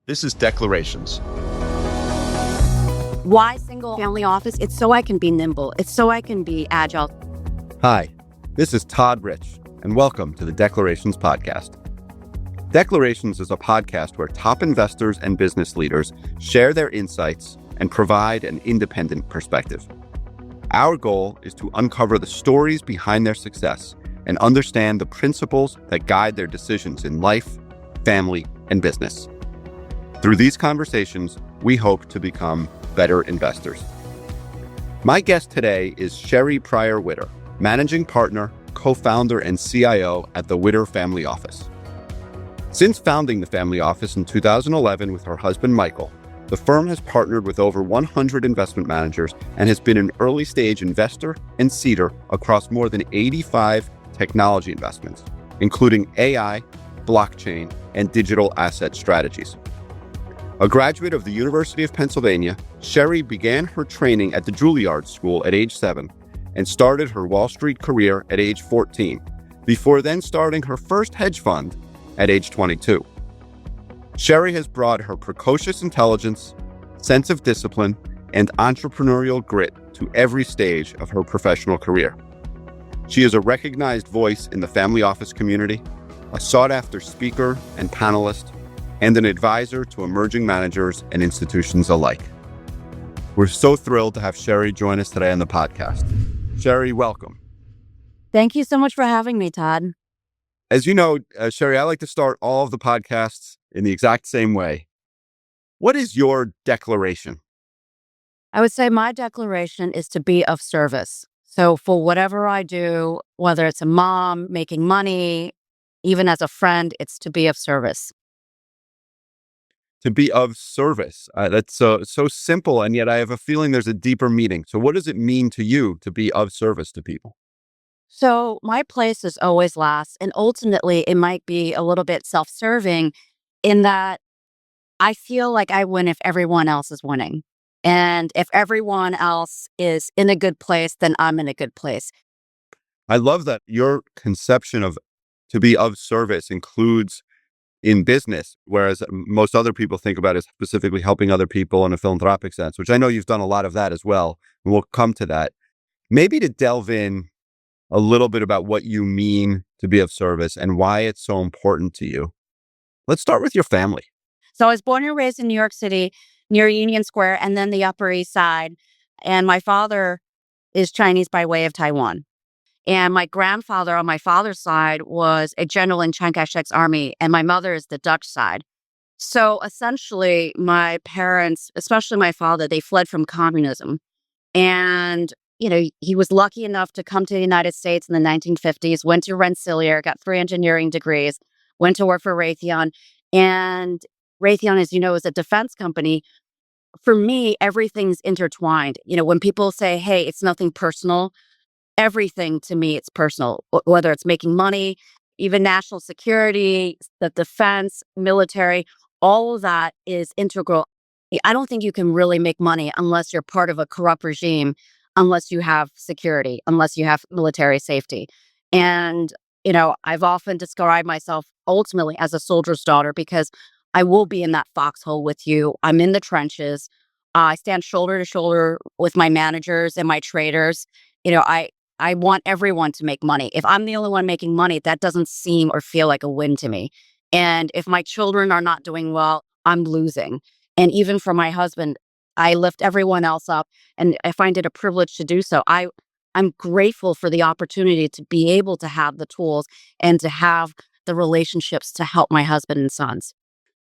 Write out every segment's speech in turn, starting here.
This is Declarations. Why single family office? It's so I can be nimble. It's so I can be agile. Hi, this is Todd S, and welcome to the Declarations podcast. Declarations is a podcast where top investors and business leaders share their insights and provide an independent perspective. Our goal is to uncover the stories behind their success and understand the principles that guide their decisions in life, family, and business. Through these conversations, we hope to become better investors. My guest today is Sherry Pryor Witter, managing partner, co-founder, and CIO at the Witter Family Office. Since founding the family office in 2011 with her husband, Michael, the firm has partnered with over 100 investment managers and has been an early-stage investor and seeder across more than 85 technology investments, including AI, blockchain, and digital asset strategies. A graduate of the University of Pennsylvania, Sherry began her training at the Juilliard School at age 7 and started her Wall Street career at age 14, before then starting her first hedge fund at age 22. Sherry has brought her precocious intelligence, sense of discipline, and entrepreneurial grit to every stage of her professional career. She is a recognized voice in the family office community, a sought-after speaker and panelist, and an advisor to emerging managers and institutions alike. We're so thrilled to have Sherry join us today on the podcast. Sherry, welcome. Thank you so much for having me, Todd. As you know, Sherry, I like to start all of the podcasts in the exact same way. What is your declaration? I would say my declaration is to be of service. So for whatever I do, whether it's a mom, making money, even as a friend, it's to be of service. To be of service. That's so simple, and yet I have a feeling there's a deeper meaning. So what does it mean to you to be of service to people? So my place is always last. And ultimately, it might be a little bit self-serving in that I feel like I win if everyone else is winning. And if everyone else is in a good place, then I'm in a good place. I love that your conception of to be of service includes in business, whereas most other people think about it as specifically helping other people in a philanthropic sense, which I know you've done a lot of that as well. And we'll come to that. Maybe to delve in a little bit about what you mean to be of service and why it's so important to you. Let's start with your family. So I was born and raised in New York City, near Union Square, and then the Upper East Side. And my father is Chinese by way of Taiwan. And my grandfather on my father's side was a general in Chiang Kai-shek's army, and my mother is the Dutch side. So essentially, my parents, especially my father, they fled from communism. And, he was lucky enough to come to the United States in the 1950s, went to Rensselaer, got 3 engineering degrees, went to work for Raytheon. And Raytheon, as you know, is a defense company. For me, everything's intertwined. When people say, hey, it's nothing personal, everything to me, it's personal, whether it's making money, even national security, the defense, military, all of that is integral. I don't think you can really make money unless you're part of a corrupt regime, unless you have security, unless you have military safety. And, I've often described myself ultimately as a soldier's daughter because I will be in that foxhole with you. I'm in the trenches. I stand shoulder to shoulder with my managers and my traders. I want everyone to make money. If I'm the only one making money, that doesn't seem or feel like a win to me. And if my children are not doing well, I'm losing. And even for my husband, I lift everyone else up, and I find it a privilege to do so. I'm grateful for the opportunity to be able to have the tools and to have the relationships to help my husband and sons.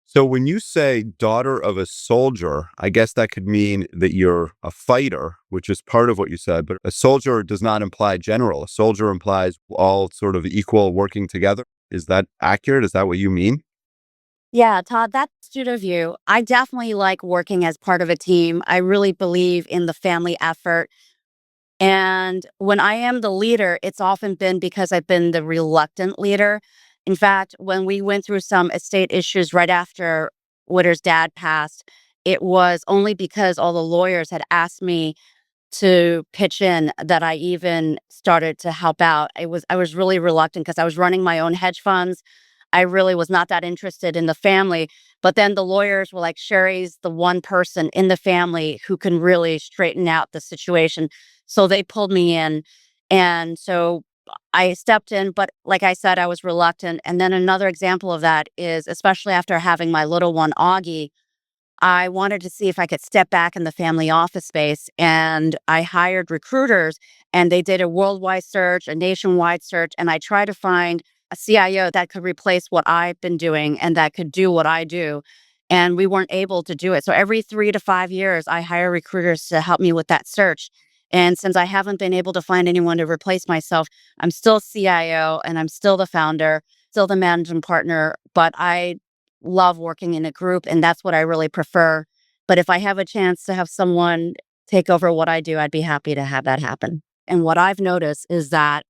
So when you say daughter of a soldier, I guess that could mean that you're a fighter, which is part of what you said, but a soldier does not imply general. A soldier implies all sort of equal working together. Is that accurate? Is that what you mean? Yeah, Todd, that's astute of you. I definitely like working as part of a team. I really believe in the family effort. And when I am the leader, it's often been because I've been the reluctant leader. In fact, when we went through some estate issues right after Witter's dad passed, it was only because all the lawyers had asked me to pitch in that I even started to help out. I was really reluctant because I was running my own hedge funds. I really was not that interested in the family. But then the lawyers were like, Sherry's the one person in the family who can really straighten out the situation. So they pulled me in. And so I stepped in, but like I said, I was reluctant. And then another example of that is, especially after having my little one, Augie, I wanted to see if I could step back in the family office space. And I hired recruiters and they did a worldwide search, a nationwide search. And I tried to find a CIO that could replace what I've been doing and that could do what I do. And we weren't able to do it. So every 3 to 5 years, I hire recruiters to help me with that search. And since I haven't been able to find anyone to replace myself, I'm still CIO and I'm still the founder, still the managing partner, but I love working in a group and that's what I really prefer. But if I have a chance to have someone take over what I do, I'd be happy to have that happen. And what I've noticed is that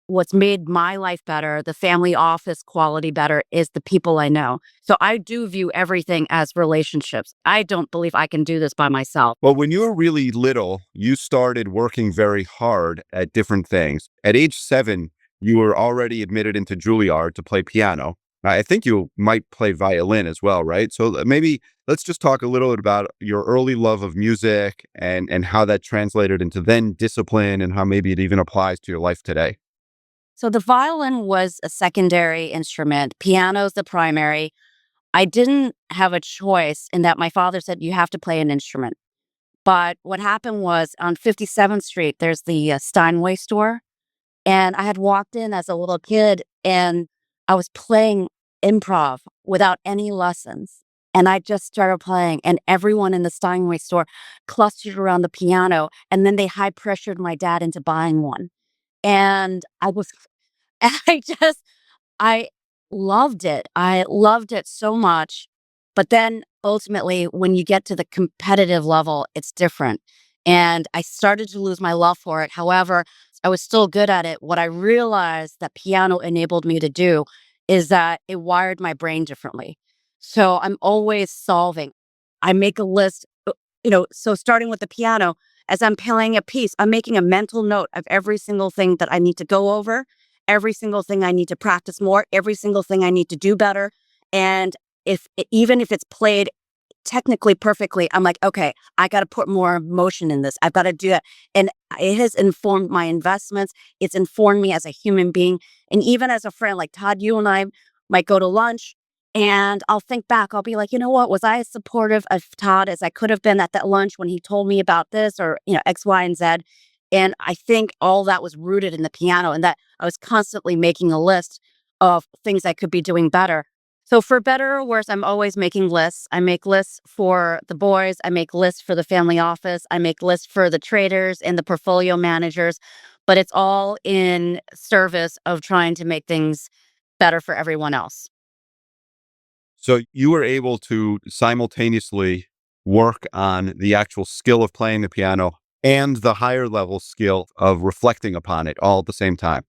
what's made my life better, the family office quality better, is the people I know. So I do view everything as relationships. I don't believe I can do this by myself. Well, when you were really little, you started working very hard at different things. At age 7, you were already admitted into Juilliard to play piano. I think you might play violin as well, right? So maybe let's just talk a little bit about your early love of music and how that translated into then discipline and how maybe it even applies to your life today. So the violin was a secondary instrument, piano's the primary. I didn't have a choice in that my father said, you have to play an instrument. But what happened was on 57th Street, there's the Steinway store. And I had walked in as a little kid and I was playing improv without any lessons. And I just started playing, and everyone in the Steinway store clustered around the piano. And then they high pressured my dad into buying one. And I was, I just, I loved it. I loved it so much. But then ultimately, when you get to the competitive level, it's different. And I started to lose my love for it. However, I was still good at it. What I realized that piano enabled me to do is that it wired my brain differently. So I'm always solving. I make a list, so starting with the piano, as I'm playing a piece, I'm making a mental note of every single thing that I need to go over, every single thing I need to practice more, every single thing I need to do better. And even if it's played technically perfectly, I'm like, okay, I got to put more emotion in this. I've got to do that. And it has informed my investments. It's informed me as a human being. And even as a friend, like Todd, you and I might go to lunch and I'll think back. I'll be like, you know what? Was I as supportive of Todd as I could have been at that lunch when he told me about this or, X, Y, and Z? And I think all that was rooted in the piano and that I was constantly making a list of things I could be doing better. So for better or worse, I'm always making lists. I make lists for the boys. I make lists for the family office. I make lists for the traders and the portfolio managers. But it's all in service of trying to make things better for everyone else. So you were able to simultaneously work on the actual skill of playing the piano and the higher level skill of reflecting upon it all at the same time.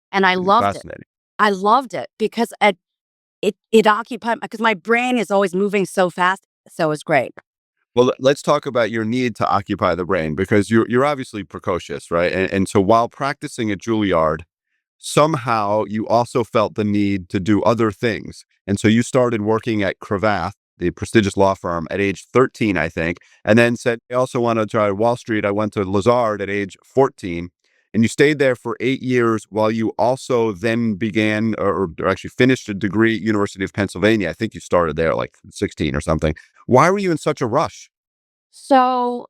And I loved it. Fascinating. I loved it because it occupied, because my brain is always moving so fast. So it was great. Well, let's talk about your need to occupy the brain because you're obviously precocious, right? And so while practicing at Juilliard, somehow you also felt the need to do other things. And so you started working at Cravath, the prestigious law firm, at age 13, I think, and then said, I also want to try Wall Street. I went to Lazard at age 14. And you stayed there for 8 years while you also then began or actually finished a degree at University of Pennsylvania. I think you started there at like 16 or something. Why were you in such a rush? So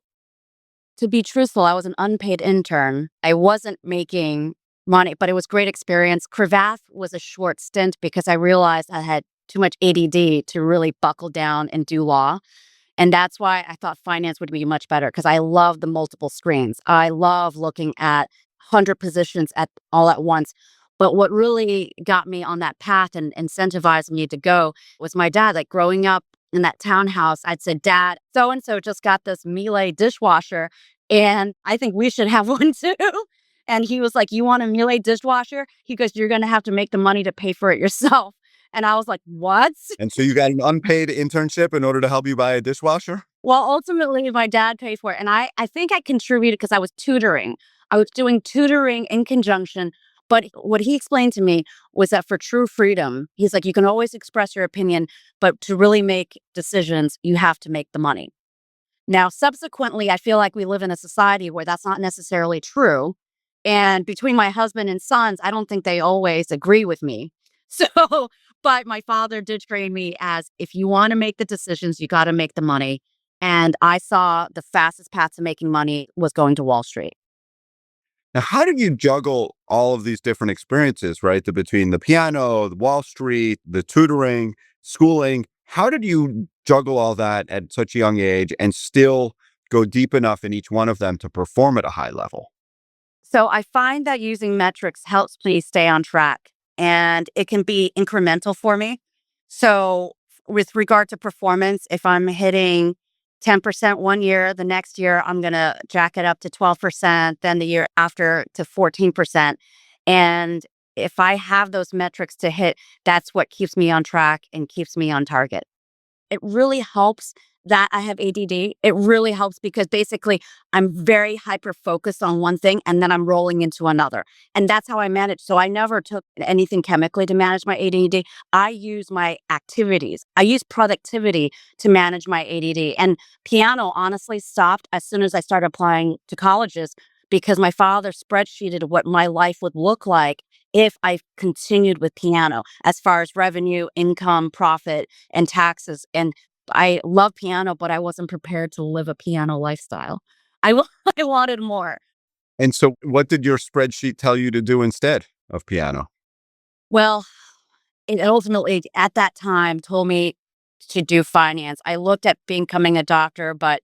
to be truthful, I was an unpaid intern. I wasn't making money, but it was great experience. Cravath was a short stint because I realized I had too much ADD to really buckle down and do law. And that's why I thought finance would be much better because I love the multiple screens. I love looking at 100 positions at all at once. But what really got me on that path and incentivized me to go was my dad. Like growing up in that townhouse, I'd said, Dad, so and so just got this Miele dishwasher, and I think we should have one too. And he was like, you want a Miele dishwasher? He goes, you're going to have to make the money to pay for it yourself. And I was like, what? And so you got an unpaid internship in order to help you buy a dishwasher? Well, ultimately, my dad paid for it. And I think I contributed because I was tutoring. I was doing tutoring in conjunction But what he explained to me was that for true freedom, he's like, you can always express your opinion, but to really make decisions, you have to make the money. Now, subsequently, I feel like we live in a society where that's not necessarily true. And between my husband and sons, I don't think they always agree with me. So, but my father did train me as if you want to make the decisions, you got to make the money. And I saw the fastest path to making money was going to Wall Street. Now, how did you juggle all of these different experiences, right? Between the piano, the Wall Street, the tutoring, schooling. How did you juggle all that at such a young age and still go deep enough in each one of them to perform at a high level? So I find that using metrics helps me stay on track and it can be incremental for me. So, with regard to performance, if I'm hitting 10% one year, the next year I'm going to jack it up to 12%, then the year after to 14%. And if I have those metrics to hit, that's what keeps me on track and keeps me on target. It really helps that I have ADD. It really helps because basically I'm very hyper focused on one thing and then I'm rolling into another. And that's how I manage. So I never took anything chemically to manage my ADD. I use my activities. I use productivity to manage my ADD. And piano honestly stopped as soon as I started applying to colleges because my father spreadsheeted what my life would look like if I continued with piano as far as revenue, income, profit, and taxes. And I love piano, but I wasn't prepared to live a piano lifestyle. I wanted more. And so, what did your spreadsheet tell you to do instead of piano? Well, it ultimately at that time told me to do finance. I looked at becoming a doctor, but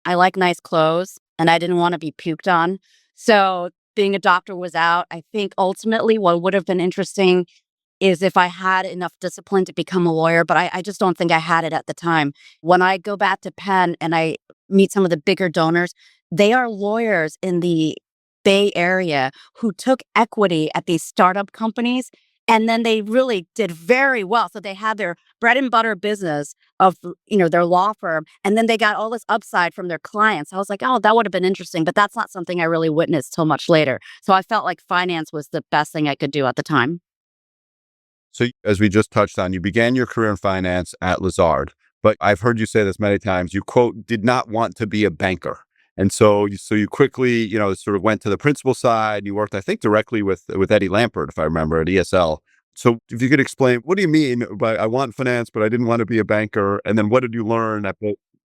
I like nice clothes and I didn't want to be puked on. So being a doctor was out. I think ultimately what would have been interesting is if I had enough discipline to become a lawyer, but I just don't think I had it at the time. When I go back to Penn and I meet some of the bigger donors, they are lawyers in the Bay Area who took equity at these startup companies and then they really did very well. So they had their bread and butter business of, their law firm, and then they got all this upside from their clients. I was like, oh, that would have been interesting, but that's not something I really witnessed till much later. So I felt like finance was the best thing I could do at the time. So, as we just touched on, you began your career in finance at Lazard, but I've heard you say this many times. You quote, did not want to be a banker. And so you quickly, sort of went to the principal side. You worked, I think, directly with Eddie Lampert, if I remember, at ESL. So if you could explain, what do you mean by I want finance, but I didn't want to be a banker? And then what did you learn at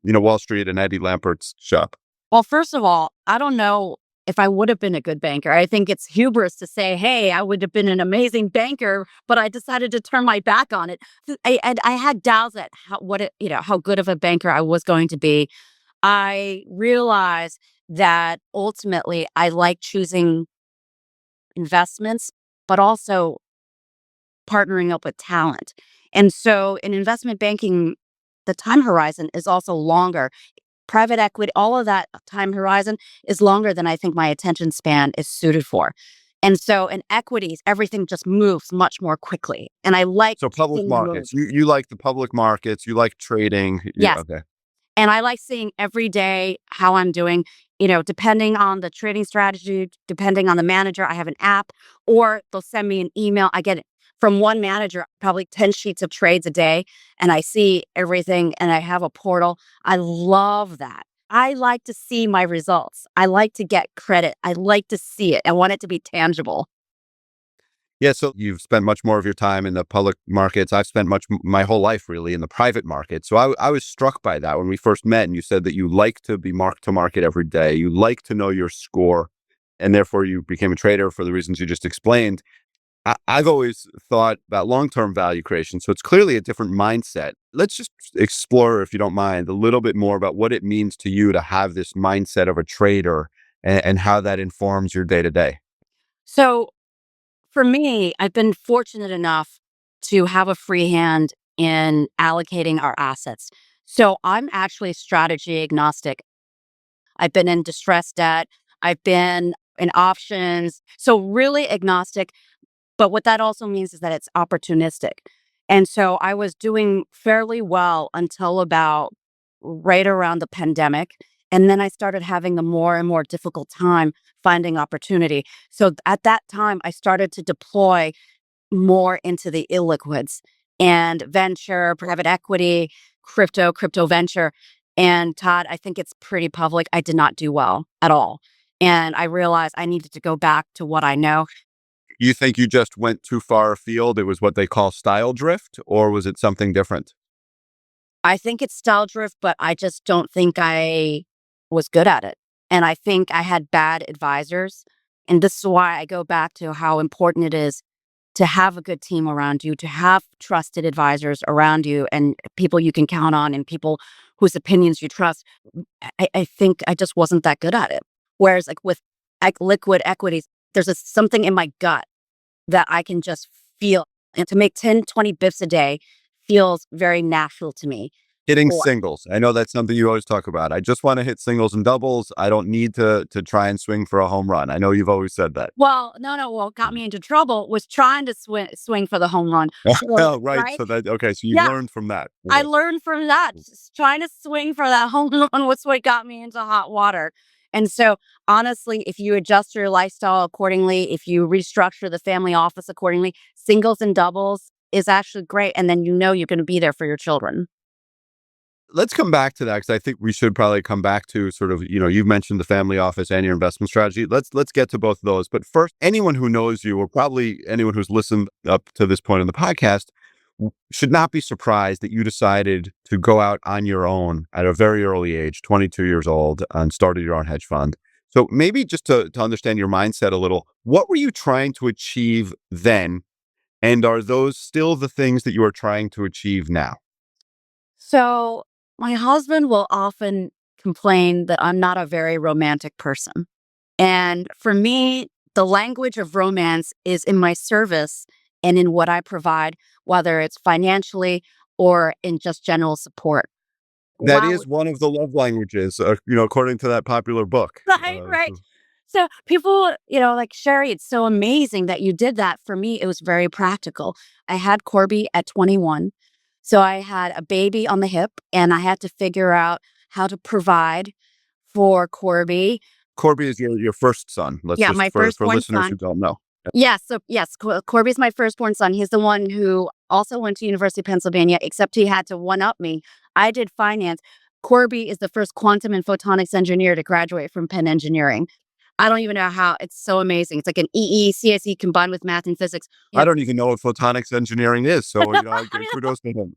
Wall Street and Eddie Lampert's shop? Well, first of all, I don't know if I would have been a good banker. I think it's hubris to say, hey, I would have been an amazing banker, but I decided to turn my back on it. I had doubts at how good of a banker I was going to be. I realized that ultimately I like choosing investments, but also partnering up with talent. And so in investment banking, the time horizon is also longer. Private equity, all of that time horizon is longer than I think my attention span is suited for. And so in equities, everything just moves much more quickly. And I like So public seeing the move. markets, you like the public markets, you like trading. Yes. Okay. And I like seeing every day how I'm doing, depending on the trading strategy, depending on the manager. I have an app or they'll send me an email. I get it from one manager, probably 10 sheets of trades a day, and I see everything and I have a portal. I love that. I like to see my results. I like to get credit. I like to see it. I want it to be tangible. Yeah, so you've spent much more of your time in the public markets. I've spent my whole life really in the private market. So I was struck by that when we first met, and you said that you like to be mark to market every day. You like to know your score, and therefore you became a trader for the reasons you just explained. I've always thought about long-term value creation, so it's clearly a different mindset. Let's just explore, if you don't mind, a little bit more about what it means to you to have this mindset of a trader and how that informs your day to day. So for me, I've been fortunate enough to have a free hand in allocating our assets. So I'm actually strategy agnostic. I've been in distressed debt. I've been in options. So really agnostic. But what that also means is that it's opportunistic. And so I was doing fairly well until about right around the pandemic. And then I started having a more and more difficult time finding opportunity. So at that time, I started to deploy more into the illiquids and venture, private equity, crypto venture. And Todd, I think it's pretty public. I did not do well at all. And I realized I needed to go back to what I know. You think you just went too far afield? It was what they call style drift, or was it something different? I think it's style drift, but I just don't think I was good at it. And I think I had bad advisors. And this is why I go back to how important it is to have a good team around you, to have trusted advisors around you and people you can count on and people whose opinions you trust. I think I just wasn't that good at it. Whereas like with liquid equities, there's something in my gut that I can just feel. And to make 10, 20 bips a day feels very natural to me. Hitting Or, singles. I know that's something you always talk about. I just want to hit singles and doubles. I don't need to try and swing for a home run. I know you've always said that. well, no. What got me into trouble was trying to swing for the home run. Oh, right. Right? So that okay. So you Yeah. learned from that. I Okay. learned from that. Trying to swing for that home run was what got me into hot water. And so, honestly, if you adjust your lifestyle accordingly, if you restructure the family office accordingly, singles and doubles is actually great. And then you're going to be there for your children. Let's come back to that because I think we should probably come back to sort of, you've mentioned the family office and your investment strategy. Let's get to both of those. But first, anyone who knows you, or probably anyone who's listened up to this point in the podcast, should not be surprised that you decided to go out on your own at a very early age, 22 years old, and started your own hedge fund. So maybe just to understand your mindset a little, what were you trying to achieve then? And are those still the things that you are trying to achieve now? So, my husband will often complain that I'm not a very romantic person. And for me, the language of romance is in my service and in what I provide, whether it's financially or in just general support. That Wow. is one of the love languages, according to that popular book. Right, right. So people, like Sherry, it's so amazing that you did that. For me, it was very practical. I had Corby at 21. So I had a baby on the hip and I had to figure out how to provide for Corby. Corby is your first son. Let's Yeah, just, my for firstborn listeners son. who don't know. Yes. So yes, Corby's my firstborn son. He's the one who also went to University of Pennsylvania, except he had to one up me. I did finance. Corby is the first quantum and photonics engineer to graduate from Penn Engineering. I don't even know how. It's so amazing. It's like an CSE combined with math and physics. I don't even know what photonics engineering is. So, kudos to him.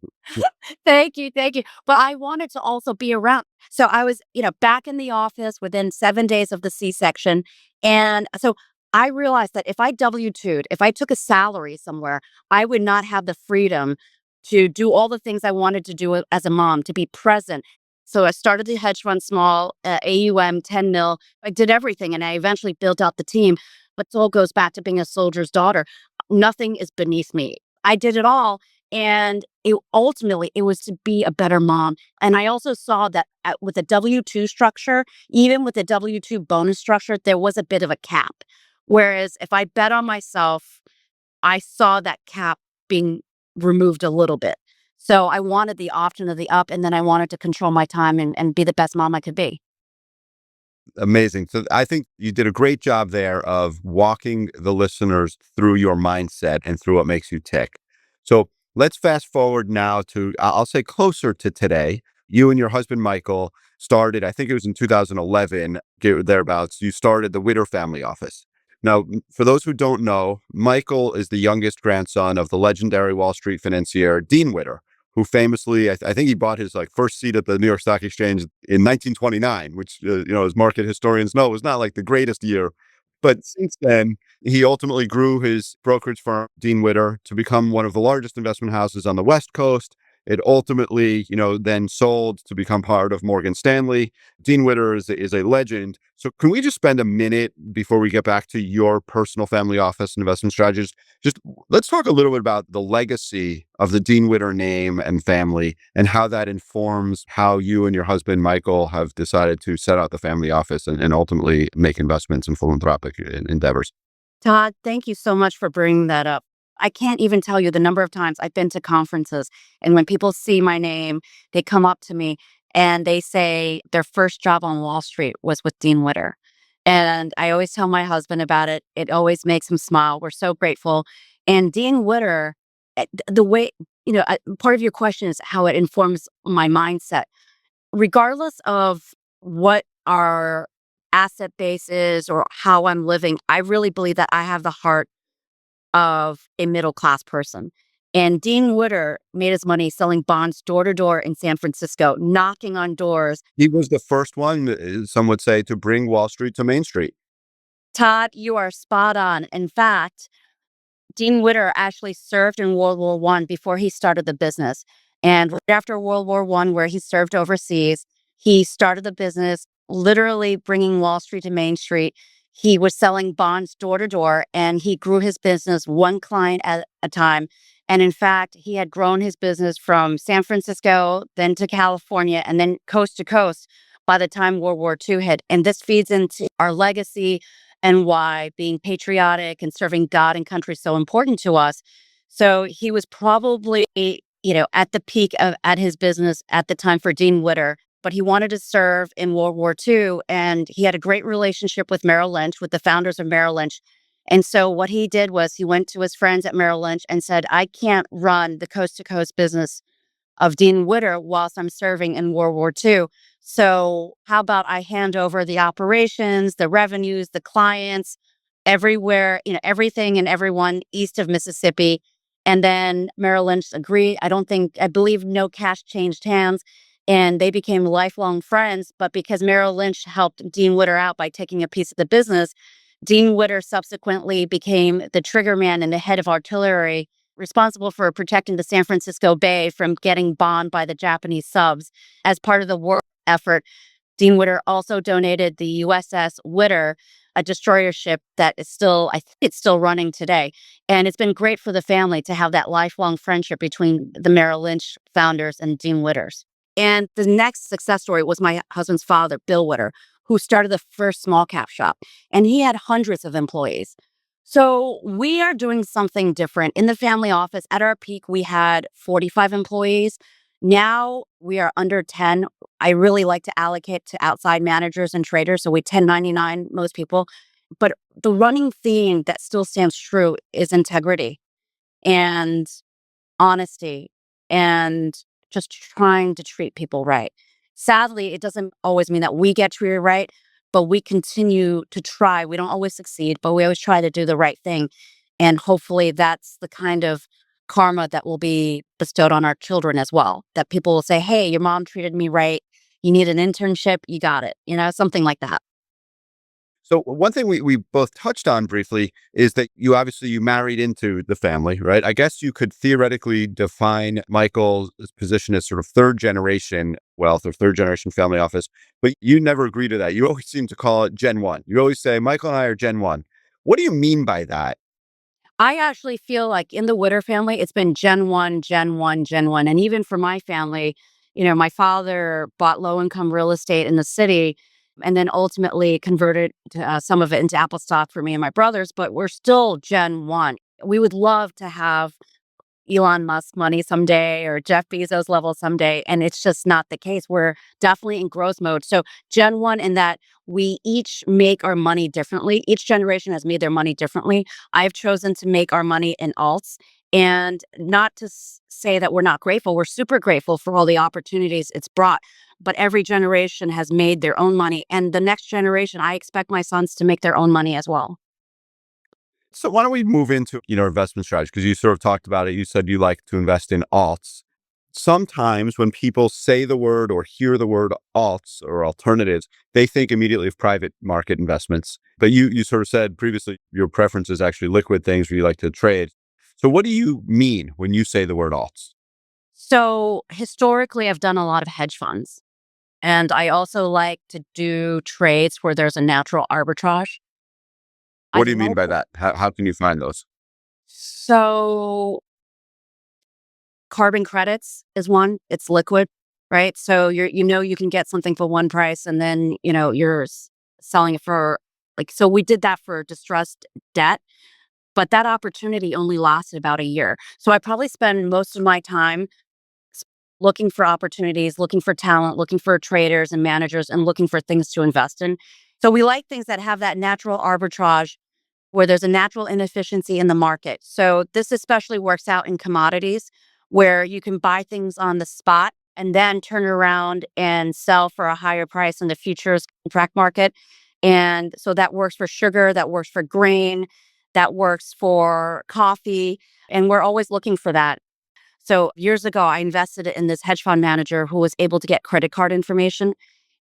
Thank you. Thank you. But I wanted to also be around. So I was, back in the office within 7 days of the C-section. And so I realized that if I W-2'd, if I took a salary somewhere, I would not have the freedom to do all the things I wanted to do as a mom, to be present. So I started the hedge fund small, AUM, 10 mil. I did everything and I eventually built out the team. But it all goes back to being a soldier's daughter. Nothing is beneath me. I did it all. And ultimately, it was to be a better mom. And I also saw that with the W-2 structure, even with the W-2 bonus structure, there was a bit of a cap. Whereas if I bet on myself, I saw that cap being removed a little bit. So I wanted the option of the up, and then I wanted to control my time and be the best mom I could be. Amazing. So I think you did a great job there of walking the listeners through your mindset and through what makes you tick. So let's fast forward now to, I'll say closer to today. You and your husband, Michael, started, I think it was in 2011, thereabouts, you started the Witter Family Office. Now, for those who don't know, Michael is the youngest grandson of the legendary Wall Street financier, Dean Witter, who famously, I think he bought his first seat at the New York Stock Exchange in 1929, which, as market historians know, was not like the greatest year. But since then, he ultimately grew his brokerage firm, Dean Witter, to become one of the largest investment houses on the West Coast. It ultimately, then sold to become part of Morgan Stanley. Dean Witter is a legend. So can we just spend a minute before we get back to your personal family office and investment strategies? Just let's talk a little bit about the legacy of the Dean Witter name and family and how that informs how you and your husband, Michael, have decided to set out the family office and ultimately make investments in philanthropic endeavors. Todd, thank you so much for bringing that up. I can't even tell you the number of times I've been to conferences, and when people see my name, they come up to me And they say their first job on Wall Street was with Dean Witter. And I always tell my husband about it. It always makes him smile. We're so grateful. And Dean Witter, the way, part of your question is how it informs my mindset. Regardless of what our asset base is or how I'm living, I really believe that I have the heart of a middle class person. And Dean Witter made his money selling bonds door to door in San Francisco, knocking on doors. He was the first one, some would say, to bring Wall Street to Main Street. Todd, you are spot on. In fact, Dean Witter actually served in World War I before he started the business. And right after World War I, where he served overseas, he started the business, literally bringing Wall Street to Main Street. He was selling bonds door to door, and he grew his business one client at a time. And in fact, he had grown his business from San Francisco, then to California, and then coast to coast by the time World War II hit. And this feeds into our legacy and why being patriotic and serving God and country is so important to us. So he was probably, at the peak of at his business at the time for Dean Witter, but he wanted to serve in World War II, and he had a great relationship with Merrill Lynch, with the founders of Merrill Lynch. And so what he did was he went to his friends at Merrill Lynch and said, I can't run the coast to coast business of Dean Witter whilst I'm serving in World War II. So how about I hand over the operations, the revenues, the clients, everywhere, everything and everyone east of Mississippi. And then Merrill Lynch agreed. I believe no cash changed hands, and they became lifelong friends. But because Merrill Lynch helped Dean Witter out by taking a piece of the business, Dean Witter subsequently became the trigger man and the head of artillery responsible for protecting the San Francisco Bay from getting bombed by the Japanese subs. As part of the war effort, Dean Witter also donated the USS Witter, a destroyer ship that is I think it's still running today. And it's been great for the family to have that lifelong friendship between the Merrill Lynch founders and Dean Witters. And the next success story was my husband's father, Bill Witter, who started the first small cap shop. And he had hundreds of employees. So we are doing something different. In the family office, at our peak, we had 45 employees. Now we are under 10. I really like to allocate to outside managers and traders. So we 1099 most people. But the running theme that still stands true is integrity and honesty and just trying to treat people right. Sadly, it doesn't always mean that we get treated right, but we continue to try. We don't always succeed, but we always try to do the right thing. And hopefully that's the kind of karma that will be bestowed on our children as well. That people will say, hey, your mom treated me right. You need an internship. You got it. Something like that. So one thing we both touched on briefly is that you married into the family, right? I guess you could theoretically define Michael's position as sort of third generation wealth or third generation family office, but you never agree to that. You always seem to call it Gen 1. You always say, Michael and I are Gen 1. What do you mean by that? I actually feel like in the Witter family, it's been Gen 1, Gen 1, Gen 1. And even for my family, my father bought low income real estate in the city and then ultimately converted some of it into Apple stock for me and my brothers, but we're still Gen 1. We would love to have Elon Musk money someday or Jeff Bezos level someday. And it's just not the case. We're definitely in growth mode. So Gen 1 in that we each make our money differently. Each generation has made their money differently. I've chosen to make our money in alts. And not to say that we're not grateful. We're super grateful for all the opportunities it's brought. But every generation has made their own money. And the next generation, I expect my sons to make their own money as well. So why don't we move into, investment strategy? Because you sort of talked about it. You said you like to invest in alts. Sometimes when people say the word or hear the word alts or alternatives, they think immediately of private market investments. But you sort of said previously your preference is actually liquid things where you like to trade. So what do you mean when you say the word alts? So historically, I've done a lot of hedge funds. And I also like to do trades where there's a natural arbitrage. I What do you mean love by that? How can you find those? So carbon credits is one. It's liquid, right? So you can get something for one price and then, you're selling it for so we did that for distressed debt, but that opportunity only lasted about a year. So I probably spend most of my time looking for opportunities, looking for talent, looking for traders and managers, and looking for things to invest in. So we like things that have that natural arbitrage where there's a natural inefficiency in the market. So this especially works out in commodities where you can buy things on the spot and then turn around and sell for a higher price in the futures contract market. And so that works for sugar, that works for grain, that works for coffee. And we're always looking for that. So years ago, I invested in this hedge fund manager who was able to get credit card information.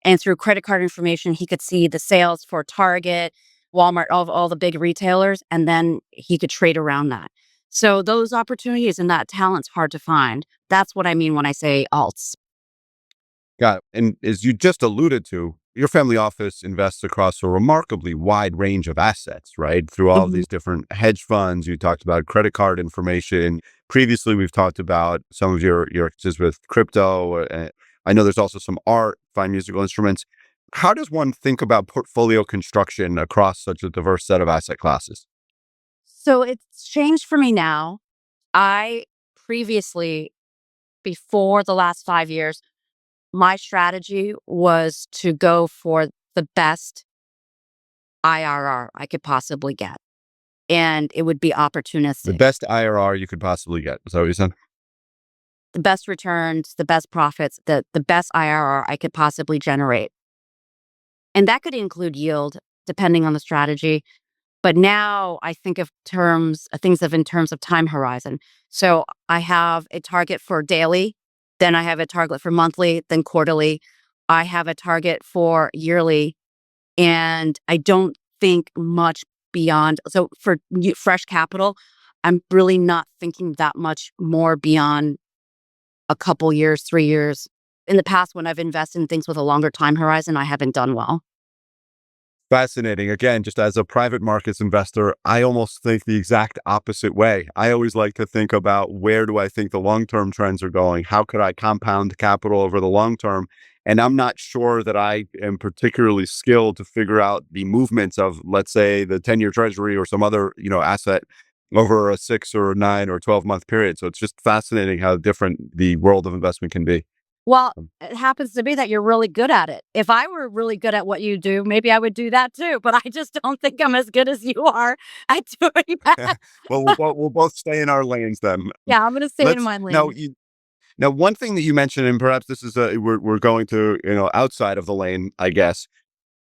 And through credit card information, he could see the sales for Target, Walmart, all the big retailers, and then he could trade around that. So those opportunities and that talent's hard to find. That's what I mean when I say alts. Got it. And as you just alluded to, your family office invests across a remarkably wide range of assets, right? Through all of Mhm. these different hedge funds. You talked about credit card information. Previously, we've talked about some of your experiences with crypto. I know there's also some art, fine musical instruments. How does one think about portfolio construction across such a diverse set of asset classes? So it's changed for me now. I previously, before the last 5 years, my strategy was to go for the best IRR I could possibly get. And it would be The opportunistic. best IRR you could possibly get. Is that what you said? The best returns, the best profits, the best IRR I could possibly generate. And that could include yield, depending on the strategy. But now I think of things of in terms of time horizon. So I have a target for daily, then I have a target for monthly, then quarterly. I have a target for yearly, and I don't think much beyond. So for fresh capital, I'm really not thinking that much more beyond a couple years, 3 years. In the past, when I've invested in things with a longer time horizon, I haven't done well. Fascinating. Again, just as a private markets investor, I almost think the exact opposite way. I always like to think about where do I think the long-term trends are going? How could I compound capital over the long term? And I'm not sure that I am particularly skilled to figure out the movements of, let's say, the 10-year treasury or some other, asset over a 6 or 9 or 12-month period. So it's just fascinating how different the world of investment can be. Well, it happens to be that you're really good at it. If I were really good at what you do, maybe I would do that too, but I just don't think I'm as good as you are at doing that. Well, we'll both stay in our lanes then. Yeah, I'm gonna stay in Let's my now. lane. Now, one thing that you mentioned, and perhaps this is we're going to outside of the lane, I guess.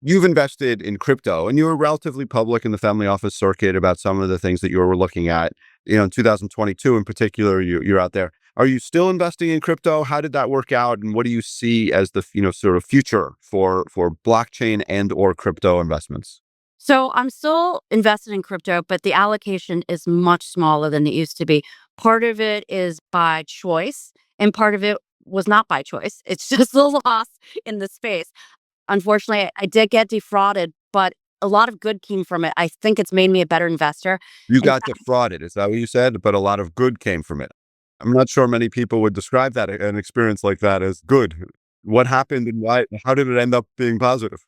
You've invested in crypto, and you were relatively public in the family office circuit about some of the things that you were looking at. In 2022, in particular, you're out there. Are you still investing in crypto? How did that work out, and what do you see as the sort of future for blockchain and or crypto investments? So I'm still invested in crypto, but the allocation is much smaller than it used to be. Part of it is by choice, and part of it was not by choice. It's just a loss in the space. Unfortunately, I did get defrauded, but a lot of good came from it. I think it's made me a better investor. You In got defrauded, is that what you said? But a lot of good came from it. I'm not sure many people would describe that an experience like that as good. What happened and why? How did it end up being positive?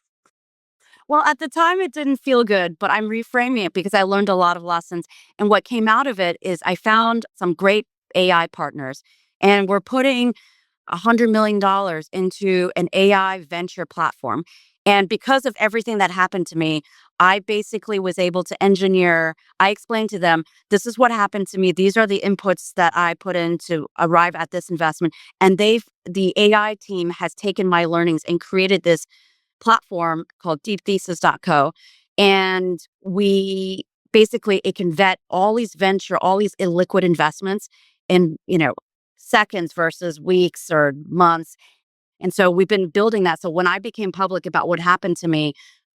Well, at the time, it didn't feel good, but I'm reframing it because I learned a lot of lessons. And what came out of it is I found some great AI partners, and we're putting $100 million into an AI venture platform. And because of everything that happened to me, I basically was able to engineer. I explained to them, this is what happened to me. These are the inputs that I put in to arrive at this investment. And the AI team has taken my learnings and created this platform called deepthesis.co. And we basically, it can vet all these illiquid investments in, seconds versus weeks or months. And so we've been building that. So when I became public about what happened to me,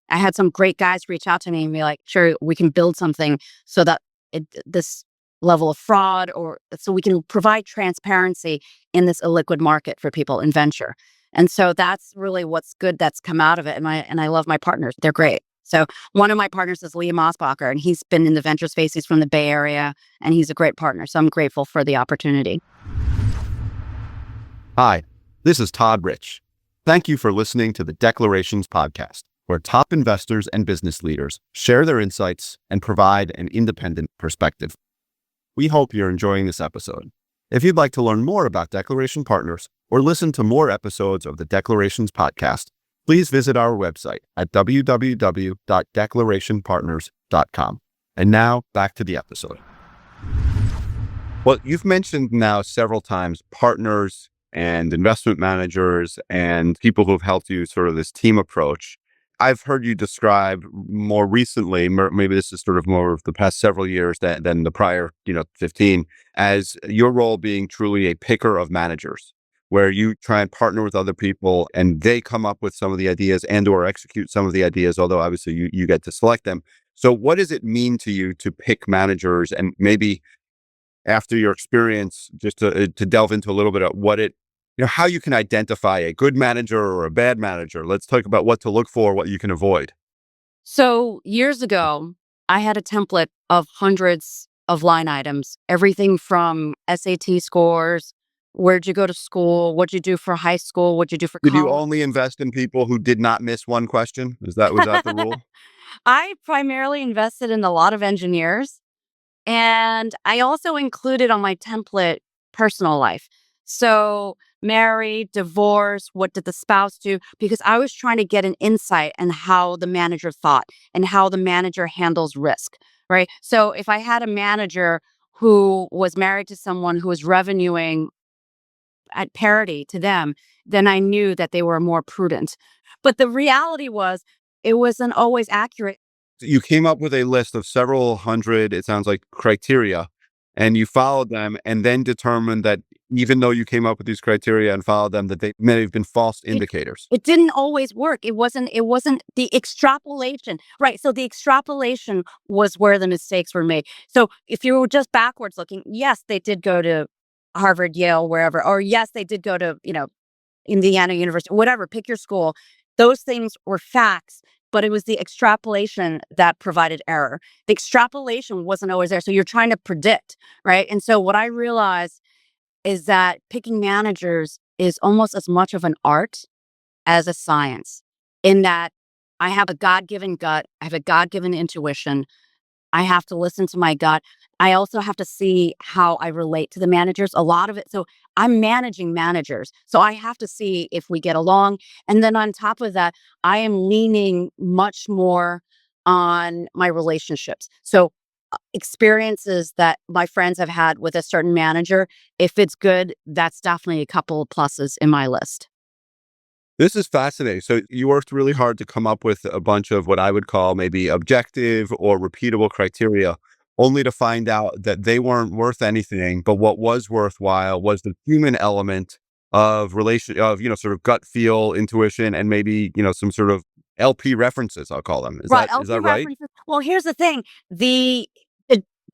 I had some great guys reach out to me and be like, sure, we can build something so that this level of fraud, or so we can provide transparency in this illiquid market for people in venture. And so that's really what's good that's come out of it. And I love my partners. They're great. So one of my partners is Liam Osbacher, and he's been in the venture space. He's from the Bay Area, and he's a great partner. So I'm grateful for the opportunity. Hi, this is Todd Rich. Thank you for listening to the Declarations podcast, where top investors and business leaders share their insights and provide an independent perspective. We hope you're enjoying this episode. If you'd like to learn more about Declaration Partners or listen to more episodes of the Declarations podcast, please visit our website at www.declarationpartners.com. And now back to the episode. Well, you've mentioned now several times partners and investment managers and people who've helped you sort of this team approach. I've heard you describe more recently, maybe this is sort of more of the past several years than the prior, 15, as your role being truly a picker of managers, where you try and partner with other people and they come up with some of the ideas and or execute some of the ideas, although obviously you get to select them. So what does it mean to you to pick managers, and maybe after your experience, just to delve into a little bit of how you can identify a good manager or a bad manager? Let's talk about what to look for, what you can avoid. So years ago, I had a template of hundreds of line items, everything from SAT scores, where'd you go to school, what'd you do for high school, what'd you do for Did you college. only invest in people who did not miss one question? Was that the rule? I primarily invested in a lot of engineers. And I also included on my template personal life. So married, divorce, what did the spouse do? Because I was trying to get an insight on how the manager thought and how the manager handles risk, right? So if I had a manager who was married to someone who was revenuing at parity to them, then I knew that they were more prudent. But the reality was, it wasn't always accurate. You came up with a list of several hundred, it sounds like, criteria, and you followed them and then determined that even though you came up with these criteria and followed them, that they may have been false indicators. It didn't always work. It wasn't the extrapolation. Right. So the extrapolation was where the mistakes were made. So if you were just backwards looking, yes, they did go to Harvard, Yale, wherever, or yes, they did go to, Indiana University, whatever, pick your school. Those things were facts, but it was the extrapolation that provided error. The extrapolation wasn't always there. So you're trying to predict, right? And so what I realized is that picking managers is almost as much of an art as a science, in that I have a God-given gut, I have a God-given intuition. I have to listen to my gut. I also have to see how I relate to the managers. A lot of it. So I'm managing managers. So I have to see if we get along. And then on top of that, I am leaning much more on my relationships. So experiences that my friends have had with a certain manager, if it's good, that's definitely a couple of pluses in my list. This is fascinating. So you worked really hard to come up with a bunch of what I would call maybe objective or repeatable criteria, only to find out that they weren't worth anything. But what was worthwhile was the human element of sort of gut feel, intuition, and maybe, some sort of LP references, I'll call them. Is Right. that is LP that right? references. Well, here's the thing. The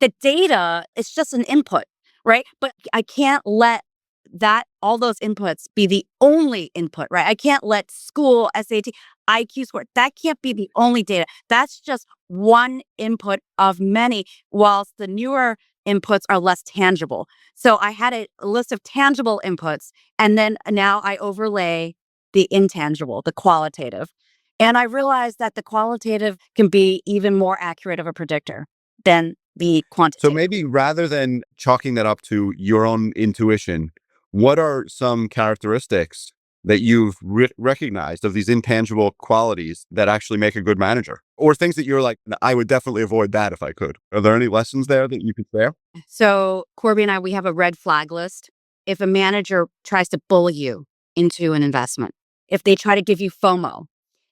the data is just an input, right? But I can't let that all those inputs be the only input, right? I can't let school, SAT, IQ score, that can't be the only data. That's just one input of many, whilst the newer inputs are less tangible. So I had a list of tangible inputs, and then now I overlay the intangible, the qualitative. And I realized that the qualitative can be even more accurate of a predictor than the So quantitative. maybe rather than chalking that up to your own intuition, what are some characteristics that you've recognized of these intangible qualities that actually make a good manager? Or things that you're like, I would definitely avoid that if I could. Are there any lessons there that you could share? So Corby and I, we have a red flag list. If a manager tries to bully you into an investment, if they try to give you FOMO,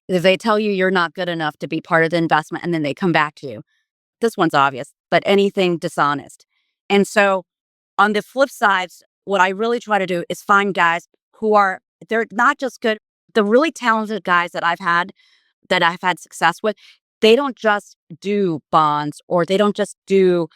if they tell you you're not good enough to be part of the investment and then they come back to you, this one's obvious, but anything dishonest. And so on the flip side, what I really try to do is find guys they're not just good, the really talented guys that I've had success with, they don't just do bonds or they don't just do,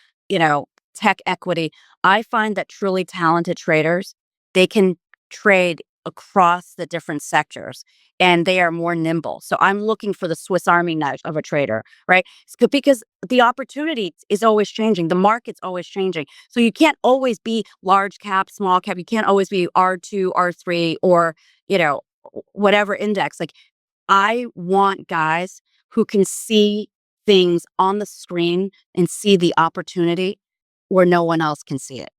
tech equity. I find that truly talented traders, they can trade across the different sectors and they are more nimble. So I'm looking for the Swiss Army knife of a trader, right? Because the opportunity is always changing. The market's always changing. So you can't always be large cap, small cap. You can't always be R2, R3, or, whatever index. Like, I want guys who can see things on the screen and see the opportunity where no one else can see it.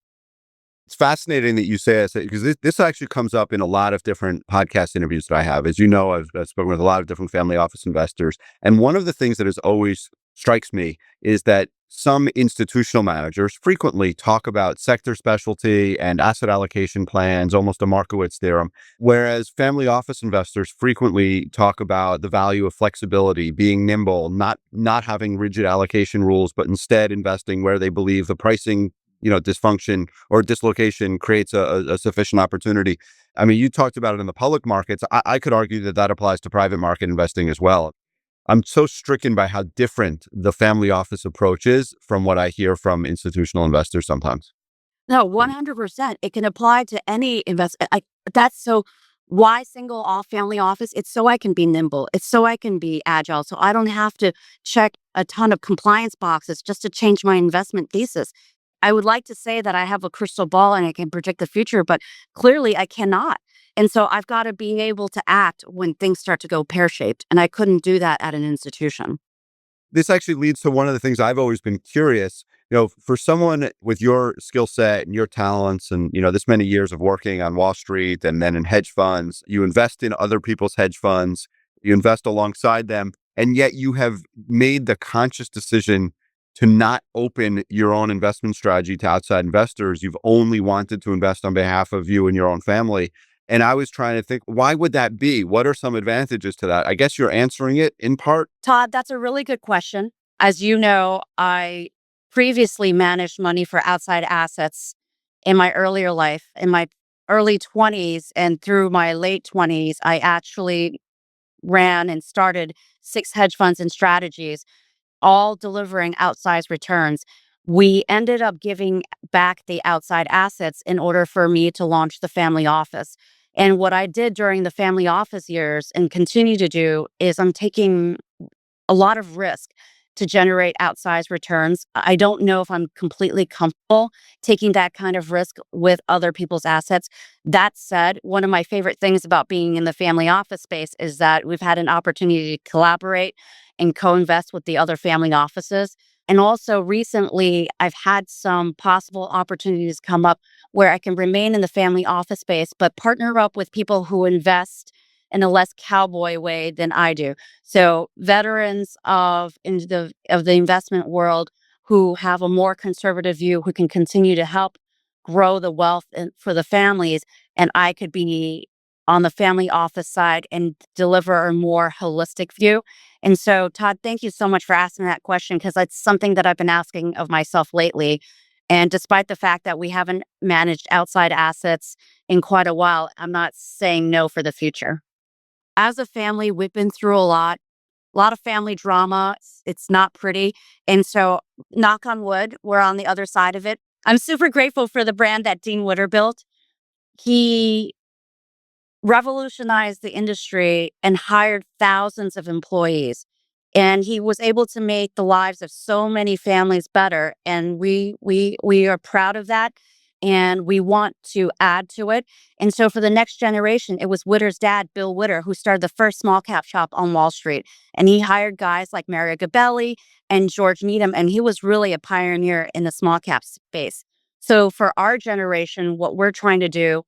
It's fascinating that you say this because this actually comes up in a lot of different podcast interviews that I have. As you know, I've spoken with a lot of different family office investors. And one of the things that is always strikes me is that some institutional managers frequently talk about sector specialty and asset allocation plans, almost a Markowitz theorem, whereas family office investors frequently talk about the value of flexibility, being nimble, not having rigid allocation rules, but instead investing where they believe the pricing dysfunction or dislocation creates a sufficient opportunity. I mean, you talked about it in the public markets. I could argue that that applies to private market investing as well. I'm so stricken by how different the family office approach is from what I hear from institutional investors sometimes. No, 100%. It can apply to any investment. That's so why single off family office? It's so I can be nimble. It's so I can be agile. So I don't have to check a ton of compliance boxes just to change my investment thesis. I would like to say that I have a crystal ball and I can predict the future, but clearly I cannot. And so I've got to be able to act when things start to go pear-shaped. And I couldn't do that at an institution. This actually leads to one of the things I've always been curious, for someone with your skill set and your talents and, this many years of working on Wall Street and then in hedge funds, you invest in other people's hedge funds, you invest alongside them, and yet you have made the conscious decision to not open your own investment strategy to outside investors. You've only wanted to invest on behalf of you and your own family. And I was trying to think, why would that be? What are some advantages to that? I guess you're answering it in part. Todd, that's a really good question. As you know, I previously managed money for outside assets in my earlier life. In my early 20s and through my late 20s, I actually ran and started 6 hedge funds and strategies, all delivering outsized returns. We ended up giving back the outside assets in order for me to launch the family office. And what I did during the family office years and continue to do is I'm taking a lot of risk to generate outsized returns. I don't know if I'm completely comfortable taking that kind of risk with other people's assets. That said, one of my favorite things about being in the family office space is that we've had an opportunity to collaborate and co-invest with the other family offices. And also recently, I've had some possible opportunities come up where I can remain in the family office space, but partner up with people who invest in a less cowboy way than I do. So veterans of the investment world who have a more conservative view, who can continue to help grow the wealth for the families, and I could be on the family office side and deliver a more holistic view. And so, Todd, thank you so much for asking that question because it's something that I've been asking of myself lately. And despite the fact that we haven't managed outside assets in quite a while, I'm not saying no for the future. As a family, we've been through a lot of family drama. It's not pretty. And so, knock on wood, we're on the other side of it. I'm super grateful for the brand that Dean Witter built. He revolutionized the industry and hired thousands of employees. And he was able to make the lives of so many families better. And we are proud of that. And we want to add to it. And so for the next generation, it was Witter's dad, Bill Witter, who started the first small cap shop on Wall Street. And he hired guys like Mario Gabelli and George Needham. And he was really a pioneer in the small cap space. So for our generation, what we're trying to do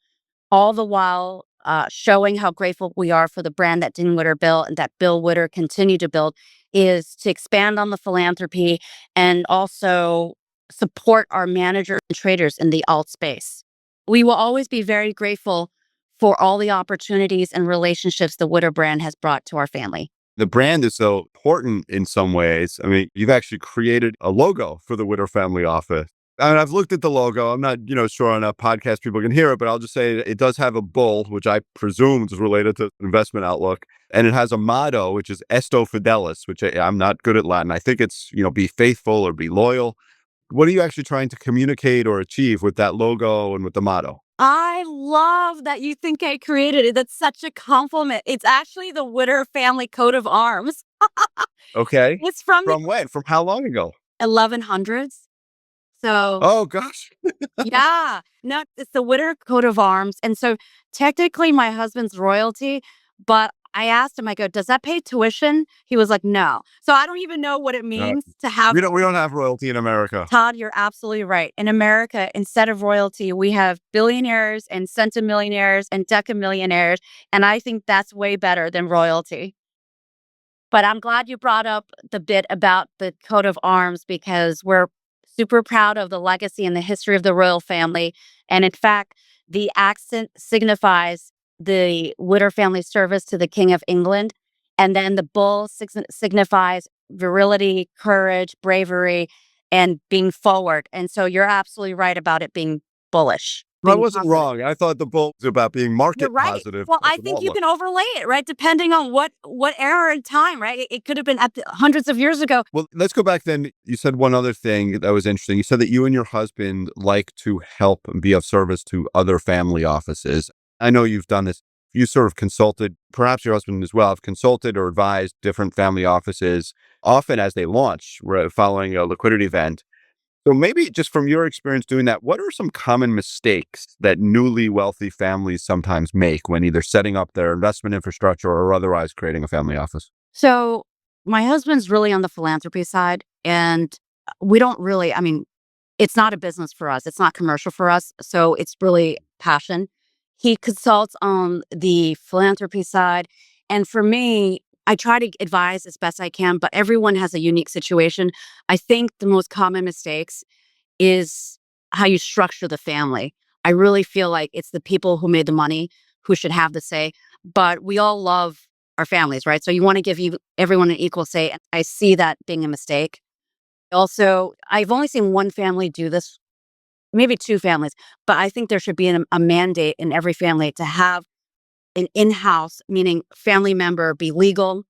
all the while showing how grateful we are for the brand that Dean Witter built and that Bill Witter continued to build is to expand on the philanthropy and also support our managers and traders in the alt space. We will always be very grateful for all the opportunities and relationships the Witter brand has brought to our family. The brand is so important in some ways. I mean, you've actually created a logo for the Witter Family Office. And I've looked at the logo. I'm not, sure on a podcast people can hear it, but I'll just say it does have a bull, which I presume is related to investment outlook. And it has a motto, which is Esto Fidelis, which I'm not good at Latin. I think it's, be faithful or be loyal. What are you actually trying to communicate or achieve with that logo and with the motto? I love that you think I created it. That's such a compliment. It's actually the Witter family coat of arms. Okay. It's from the From when? From how long ago? 1100s. So, Oh, gosh. yeah, no, it's the Witter coat of arms. And so technically my husband's royalty, but I asked him, I go, does that pay tuition? He was like, no. So I don't even know what it Uh, means to have. we don't have royalty in America. Todd, you're absolutely right. In America, instead of royalty, we have billionaires and centimillionaires and decamillionaires. And I think that's way better than royalty. But I'm glad you brought up the bit about the coat of arms because we're super proud of the legacy and the history of the royal family. And in fact, the accent signifies the Witter family service to the King of England. And then the bull signifies virility, courage, bravery, and being forward. And so you're absolutely right about it being bullish, I being wasn't positive. wrong. I thought the book was about being You're market right. positive. Well, as I an think you outlook. can overlay it, right? Depending on what era and time, right? It could have been hundreds of years ago. Well, let's go back then. You said one other thing that was interesting. You said that you and your husband like to help and be of service to other family offices. I know you've done this. You sort of consulted, perhaps your husband as well, have consulted or advised different family offices, often as they launch, following a liquidity event. So maybe just from your experience doing that, what are some common mistakes that newly wealthy families sometimes make when either setting up their investment infrastructure or otherwise creating a family office? So my husband's really on the philanthropy side, and we don't really, I mean, it's not a business for us. It's not commercial for us. So it's really passion. He consults on the philanthropy side. And for me, I try to advise as best I can, but everyone has a unique situation. I think the most common mistakes is how you structure the family. I really feel like it's the people who made the money who should have the say, but we all love our families, right? So you want to give everyone an equal say. And I see that being a mistake. Also, I've only seen one family do this, maybe two families, but I think there should be a mandate in every family to have an in-house, meaning family member, be legal,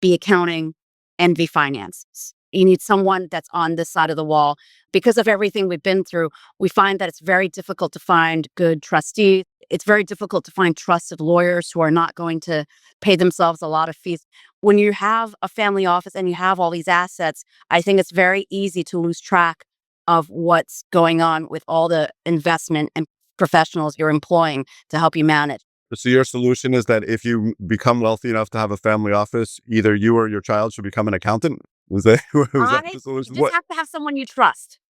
be accounting, and be finance. You need someone that's on this side of the wall. Because of everything we've been through, we find that it's very difficult to find good trustees. It's very difficult to find trusted lawyers who are not going to pay themselves a lot of fees. When you have a family office and you have all these assets, I think it's very easy to lose track of what's going on with all the investment and professionals you're employing to help you manage. So your solution is that if you become wealthy enough to have a family office, either you or your child should become an accountant? Was that, was that the You solution? just have to have someone you trust.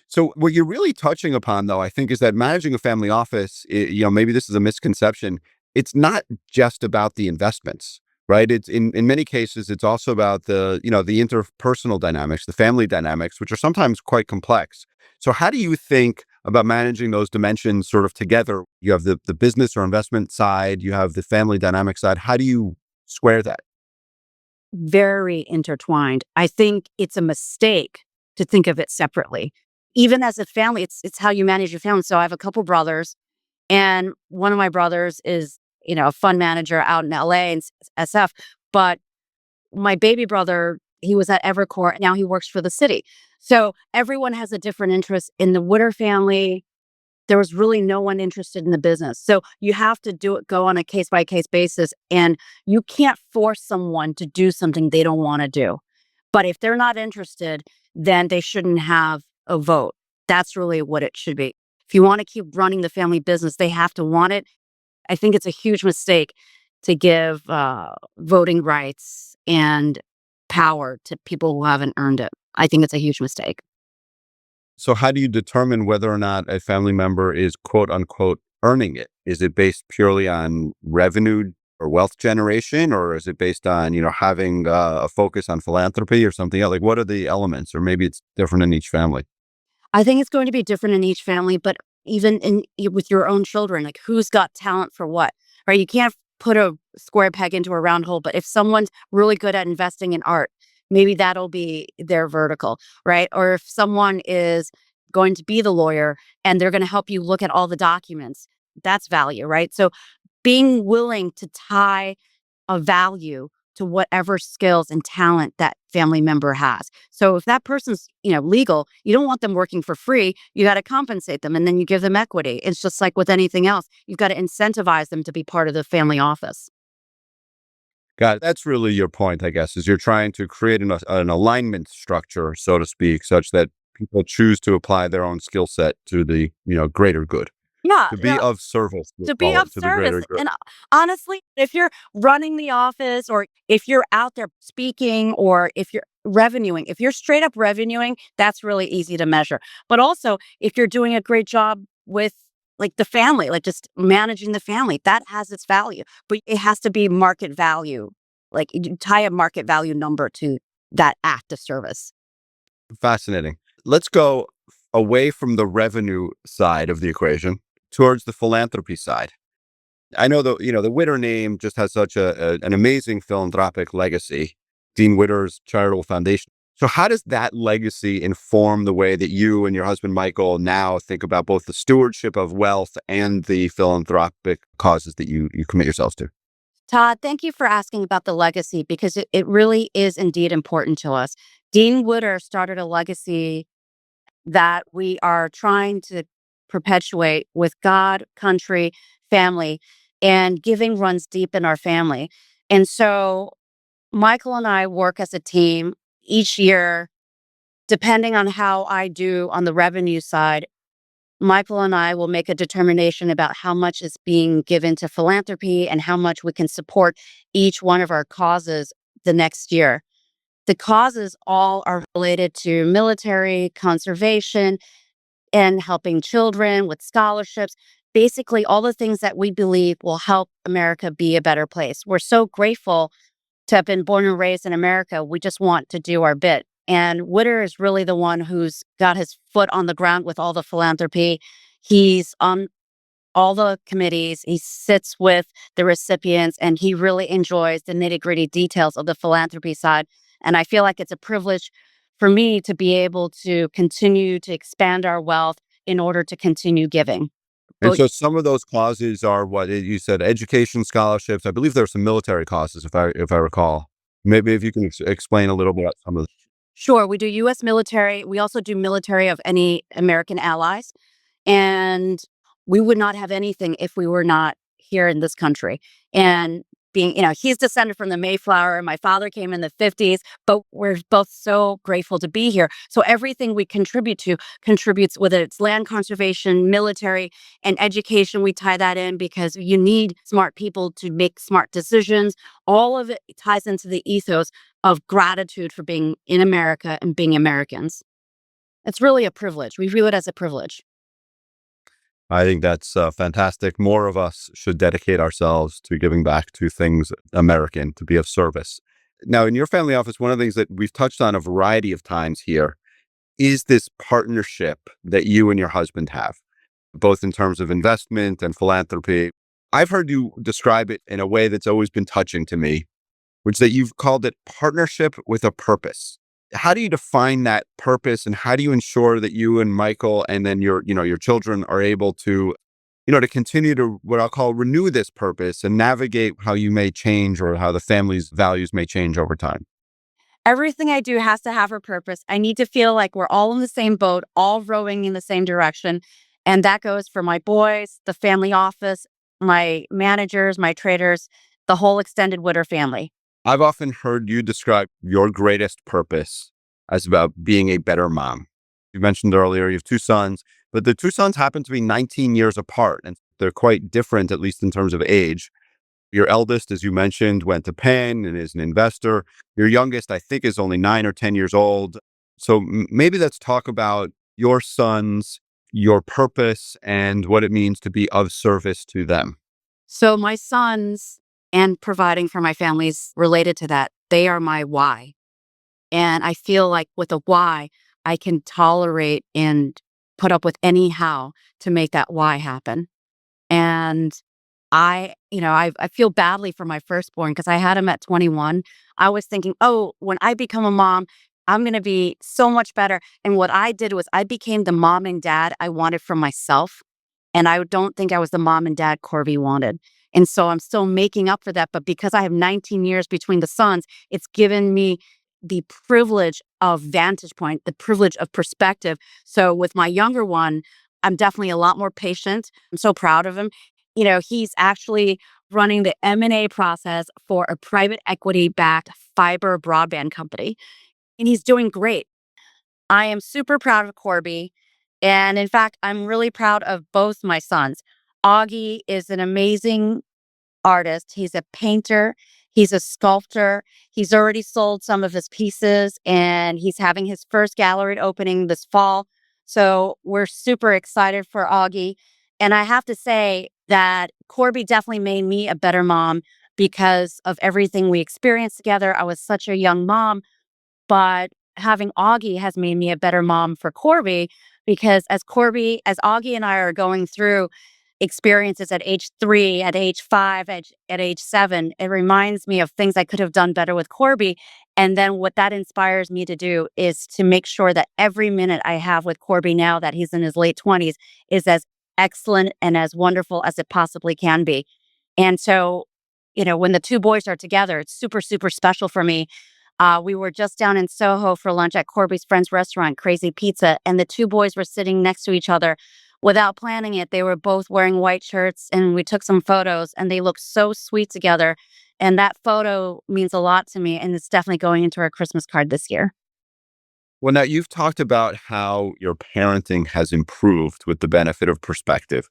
So what you're really touching upon, though, I think, is that managing a family office, maybe this is a misconception. It's not just about the investments, right? It's in many cases, it's also about the interpersonal dynamics, the family dynamics, which are sometimes quite complex. So how do you think about managing those dimensions sort of together? You have the business or investment side, you have the family dynamic side. How do you square that? Very intertwined. I think it's a mistake to think of it separately. Even as a family, it's how you manage your family. So I have a couple brothers, and one of my brothers is, a fund manager out in LA and SF. But my baby brother, he was at Evercore, now he works for the city. So everyone has a different interest in the Witter family. There was really no one interested in the business. So you have to go on a case by case basis, and you can't force someone to do something they don't want to do. But if they're not interested, then they shouldn't have a vote. That's really what it should be. If you want to keep running the family business, they have to want it. I think it's a huge mistake to give voting rights and power to people who haven't earned it. I think it's a huge mistake. So how do you determine whether or not a family member is quote unquote earning it? Is it based purely on revenue or wealth generation, or is it based on, having a focus on philanthropy or something else? Like, what are the elements? Or maybe it's different in each family. I think it's going to be different in each family, but even with your own children, like who's got talent for what, right? You can't put a square peg into a round hole, but if someone's really good at investing in art, maybe that'll be their vertical, right? Or if someone is going to be the lawyer and they're going to help you look at all the documents, that's value, right? So being willing to tie a value to whatever skills and talent that family member has. So if that person's, legal, you don't want them working for free. You got to compensate them and then you give them equity. It's just like with anything else. You've got to incentivize them to be part of the family office. Got it. That's really your point, I guess, is you're trying to create an alignment structure, so to speak, such that people choose to apply their own skill set to the, greater good. Yeah, To be no, of service, we'll to be call of it, to the service. greater good. And honestly, if you're running the office or if you're out there speaking or if you're revenuing, if you're straight up revenuing, that's really easy to measure. But also, if you're doing a great job with like the family, like just managing the family, that has its value. But it has to be market value. Like you tie a market value number to that act of service. Fascinating. Let's go away from the revenue side of the equation towards the philanthropy side. I know the Witter name just has such an amazing philanthropic legacy. Dean Witter's charitable foundation. So how does that legacy inform the way that you and your husband Michael now think about both the stewardship of wealth and the philanthropic causes that you commit yourselves to? Todd, thank you for asking about the legacy because it really is indeed important to us. Dean Witter started a legacy that we are trying to perpetuate with God, country, family, and giving runs deep in our family. And so Michael and I work as a team each year, depending on how I do on the revenue side. Michael and I will make a determination about how much is being given to philanthropy and how much we can support each one of our causes the next year. The causes all are related to military, conservation, and helping children with scholarships. Basically, all the things that we believe will help America be a better place. We're so grateful to have been born and raised in America. We just want to do our bit. And Witter is really the one who's got his foot on the ground with all the philanthropy. He's on all the committees. He sits with the recipients and he really enjoys the nitty gritty details of the philanthropy side. And I feel like it's a privilege for me to be able to continue to expand our wealth in order to continue giving. And But so some of those causes are what you said, education scholarships. I believe there are some military causes, if I recall. Maybe if you can explain a little bit about some of sure, we do US military. We also do military of any American allies. And we would not have anything if we were not here in this country. And being, he's descended from the Mayflower. My father came in the 50s, but we're both so grateful to be here. So everything we contribute to contributes, whether it's land conservation, military, and education, we tie that in because you need smart people to make smart decisions. All of it ties into the ethos of gratitude for being in America and being Americans. It's really a privilege. We view it as a privilege. I think that's fantastic. More of us should dedicate ourselves to giving back to things American, to be of service. Now, in your family office, one of the things that we've touched on a variety of times here is this partnership that you and your husband have, both in terms of investment and philanthropy. I've heard you describe it in a way that's always been touching to me, which is that you've called it partnership with a purpose. How do you define that purpose and how do you ensure that you and Michael and then your children are able to, to continue to what I'll call renew this purpose and navigate how you may change or how the family's values may change over time? Everything I do has to have a purpose. I need to feel like we're all in the same boat, all rowing in the same direction. And that goes for my boys, the family office, my managers, my traders, the whole extended Witter family. I've often heard you describe your greatest purpose as about being a better mom. You mentioned earlier you have two sons, but the two sons happen to be 19 years apart, and they're quite different, at least in terms of age. Your eldest, as you mentioned, went to Penn and is an investor. Your youngest, I think, is only 9 or 10 years old. So maybe let's talk about your sons, your purpose, and what it means to be of service to them. So my sons and providing for my families related to that, they are my why. And I feel like with a why, I can tolerate and put up with any how to make that why happen. And I feel badly for my firstborn because I had him at 21. I was thinking, oh, when I become a mom, I'm going to be so much better. And what I did was I became the mom and dad I wanted for myself. And I don't think I was the mom and dad Corby wanted. And so I'm still making up for that. But because I have 19 years between the sons, it's given me the privilege of vantage point, the privilege of perspective. So with my younger one, I'm definitely a lot more patient. I'm so proud of him. He's actually running the M&A process for a private equity backed fiber broadband company, and he's doing great. I am super proud of Corby. And in fact, I'm really proud of both my sons. Augie is an amazing artist. He's a painter. He's a sculptor. He's already sold some of his pieces and he's having his first gallery opening this fall. So we're super excited for Augie. And I have to say that Corby definitely made me a better mom because of everything we experienced together. I was such a young mom, but having Augie has made me a better mom for Corby because as Augie and I are going through experiences at age 3, at age 5, at age 7, it reminds me of things I could have done better with Corby. And then what that inspires me to do is to make sure that every minute I have with Corby now that he's in his late 20s is as excellent and as wonderful as it possibly can be. And so, when the two boys are together, it's super, super special for me. We were just down in Soho for lunch at Corby's friend's restaurant, Crazy Pizza, and the two boys were sitting next to each other. Without planning it, they were both wearing white shirts, and we took some photos, and they looked so sweet together. And that photo means a lot to me, and it's definitely going into our Christmas card this year. Well, now you've talked about how your parenting has improved with the benefit of perspective.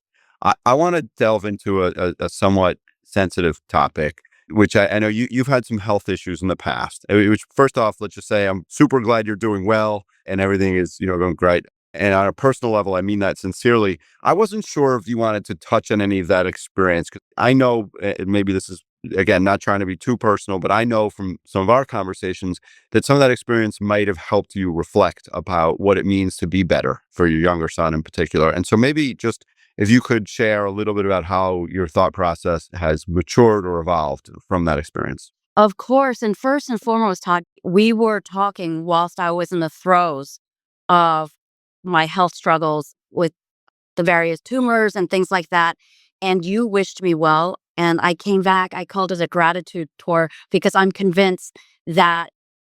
I want to delve into a somewhat sensitive topic, which I know you've had some health issues in the past. Which, first off, let's just say I'm super glad you're doing well and everything is going great. And on a personal level, I mean that sincerely. I wasn't sure if you wanted to touch on any of that experience, 'cause I know maybe this is, again, not trying to be too personal, but I know from some of our conversations that some of that experience might have helped you reflect about what it means to be better for your younger son in particular. And so maybe just if you could share a little bit about how your thought process has matured or evolved from that experience. Of course. And first and foremost, Todd, we were talking whilst I was in the throes of my health struggles with the various tumors and things like that. And you wished me well. And I came back, I called it a gratitude tour because I'm convinced that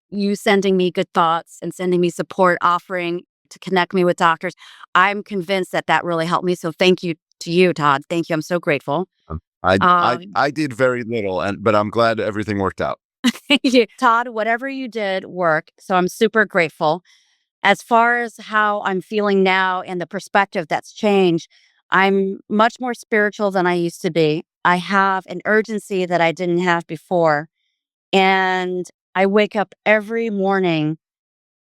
you sending me good thoughts and sending me support, offering to connect me with doctors, I'm convinced that that really helped me. So thank you to you, Todd. Thank you. I'm so grateful. I, I, Um, I did very little, but I'm glad everything worked out. thank you. Todd, whatever you did worked. So I'm super grateful. As far as how I'm feeling now and the perspective that's changed, I'm much more spiritual than I used to be. I have an urgency that I didn't have before. And I wake up every morning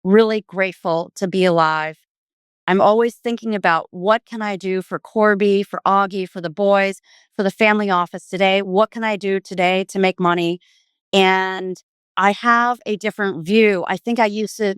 really grateful to be alive. I'm always thinking about what can I do for Corby, for Augie, for the boys, for the family office today? What can I do today to make money? And I have a different view. I think I used to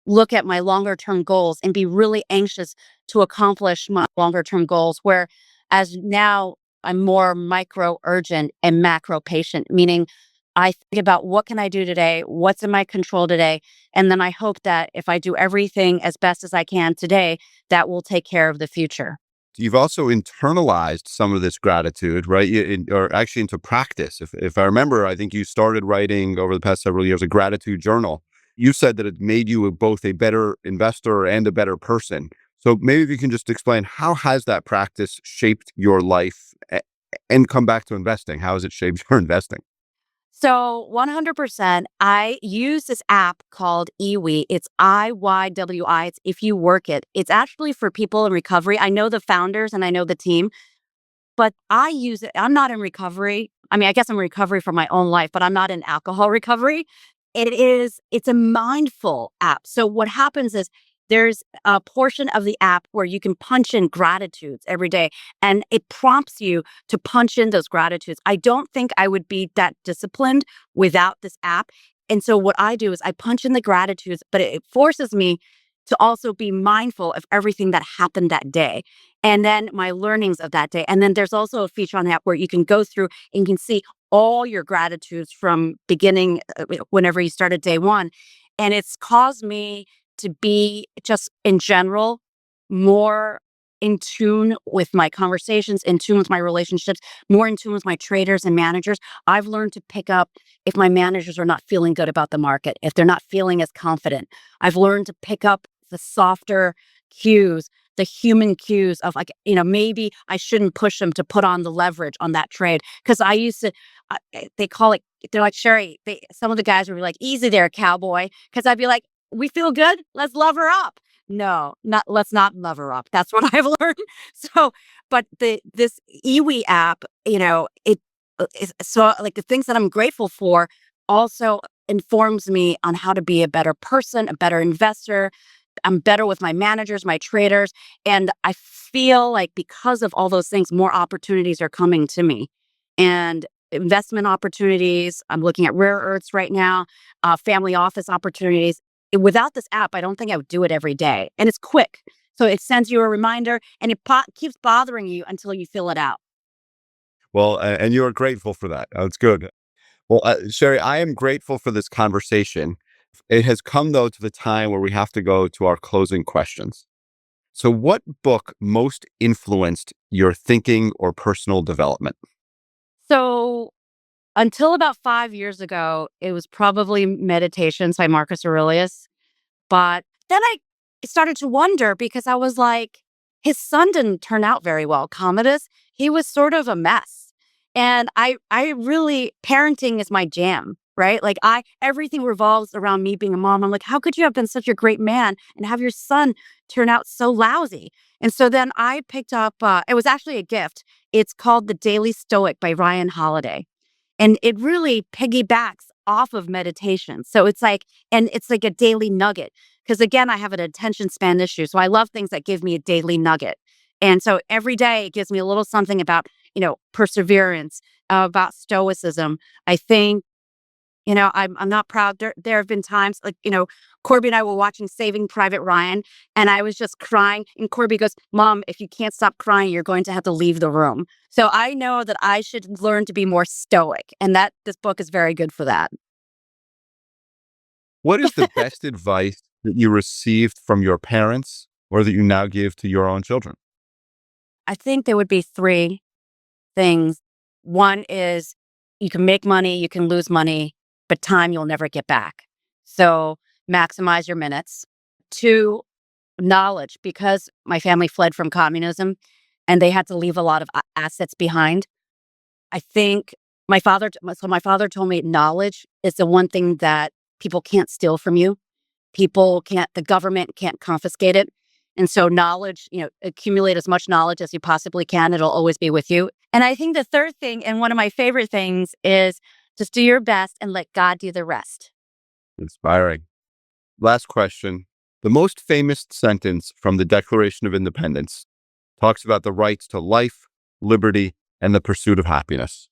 look at my longer term goals and be really anxious to accomplish my longer term goals. Whereas now I'm more micro urgent and macro patient, meaning I think about what can I do today? What's in my control today? And then I hope that if I do everything as best as I can today, that will take care of the future. You've also internalized some of this gratitude, right? Or actually into practice. If I remember, I think you started writing over the past several years a gratitude journal. You said that it made you both a better investor and a better person. So maybe if you can just explain how has that practice shaped your life and come back to investing? How has it shaped your investing? So 100%, I use this app called Iwi. It's IYWI. It's if you work it. It's actually for people in recovery. I know the founders and I know the team, but I use it. I'm not in recovery. I mean, I guess I'm in recovery from my own life, but I'm not in alcohol recovery. It's a mindful app. So what happens is there's a portion of the app where you can punch in gratitudes every day and it prompts you to punch in those gratitudes. I don't think I would be that disciplined without this app. And so what I do is I punch in the gratitudes, but it forces me to also be mindful of everything that happened that day and then my learnings of that day. And then there's also a feature on the app where you can go through and you can see all your gratitudes from beginning, whenever you started day one. And it's caused me to be just in general more in tune with my conversations, in tune with my relationships, more in tune with my traders and managers. I've learned to pick up if my managers are not feeling good about the market, if they're not feeling as confident. I've learned to pick up the softer cues, the human cues of like, maybe I shouldn't push them to put on the leverage on that trade. Cause I used to, they call it, they're like, Sherry, some of the guys would be like, easy there, cowboy. Cause I'd be like, we feel good. Let's love her up. No, not let's not love her up. That's what I've learned. So, but this Iwi app, so like the things that I'm grateful for also informs me on how to be a better person, a better investor. I'm better with my managers, my traders, and I feel like because of all those things, more opportunities are coming to me, and investment opportunities. I'm looking at rare earths right now, family office opportunities. Without this app, I don't think I would do it every day, and it's quick. So it sends you a reminder, and it keeps bothering you until you fill it out. Well, and you're grateful for that. That's good. Well, Sherry, I am grateful for this conversation. It has come, though, to the time where we have to go to our closing questions. So, what book most influenced your thinking or personal development? So until about 5 years ago, it was probably Meditations by Marcus Aurelius. But then I started to wonder because I was like, his son didn't turn out very well. Commodus, he was sort of a mess. And I really, parenting is my jam, right? Like everything revolves around me being a mom. I'm like, how could you have been such a great man and have your son turn out so lousy? And so then I picked up, it was actually a gift. It's called The Daily Stoic by Ryan Holiday. And it really piggybacks off of meditation. So it's like, and it's like a daily nugget. Because again, I have an attention span issue. So I love things that give me a daily nugget. And so every day it gives me a little something about, perseverance, about stoicism. I think, I'm not proud. There have been times like, Corby and I were watching Saving Private Ryan, and I was just crying. And Corby goes, Mom, if you can't stop crying, you're going to have to leave the room. So I know that I should learn to be more stoic, and that this book is very good for that. What is the best advice that you received from your parents or that you now give to your own children? I think there would be three things. One is you can make money, you can lose money, but time you'll never get back. So maximize your minutes. Two, knowledge, because my family fled from communism and they had to leave a lot of assets behind. I think my father told me knowledge is the one thing that people can't steal from you. The government can't confiscate it. And so knowledge, accumulate as much knowledge as you possibly can. It'll always be with you. And I think the third thing, and one of my favorite things, is just do your best and let God do the rest. Inspiring. Last question. The most famous sentence from the Declaration of Independence talks about the rights to life, liberty, and the pursuit of happiness.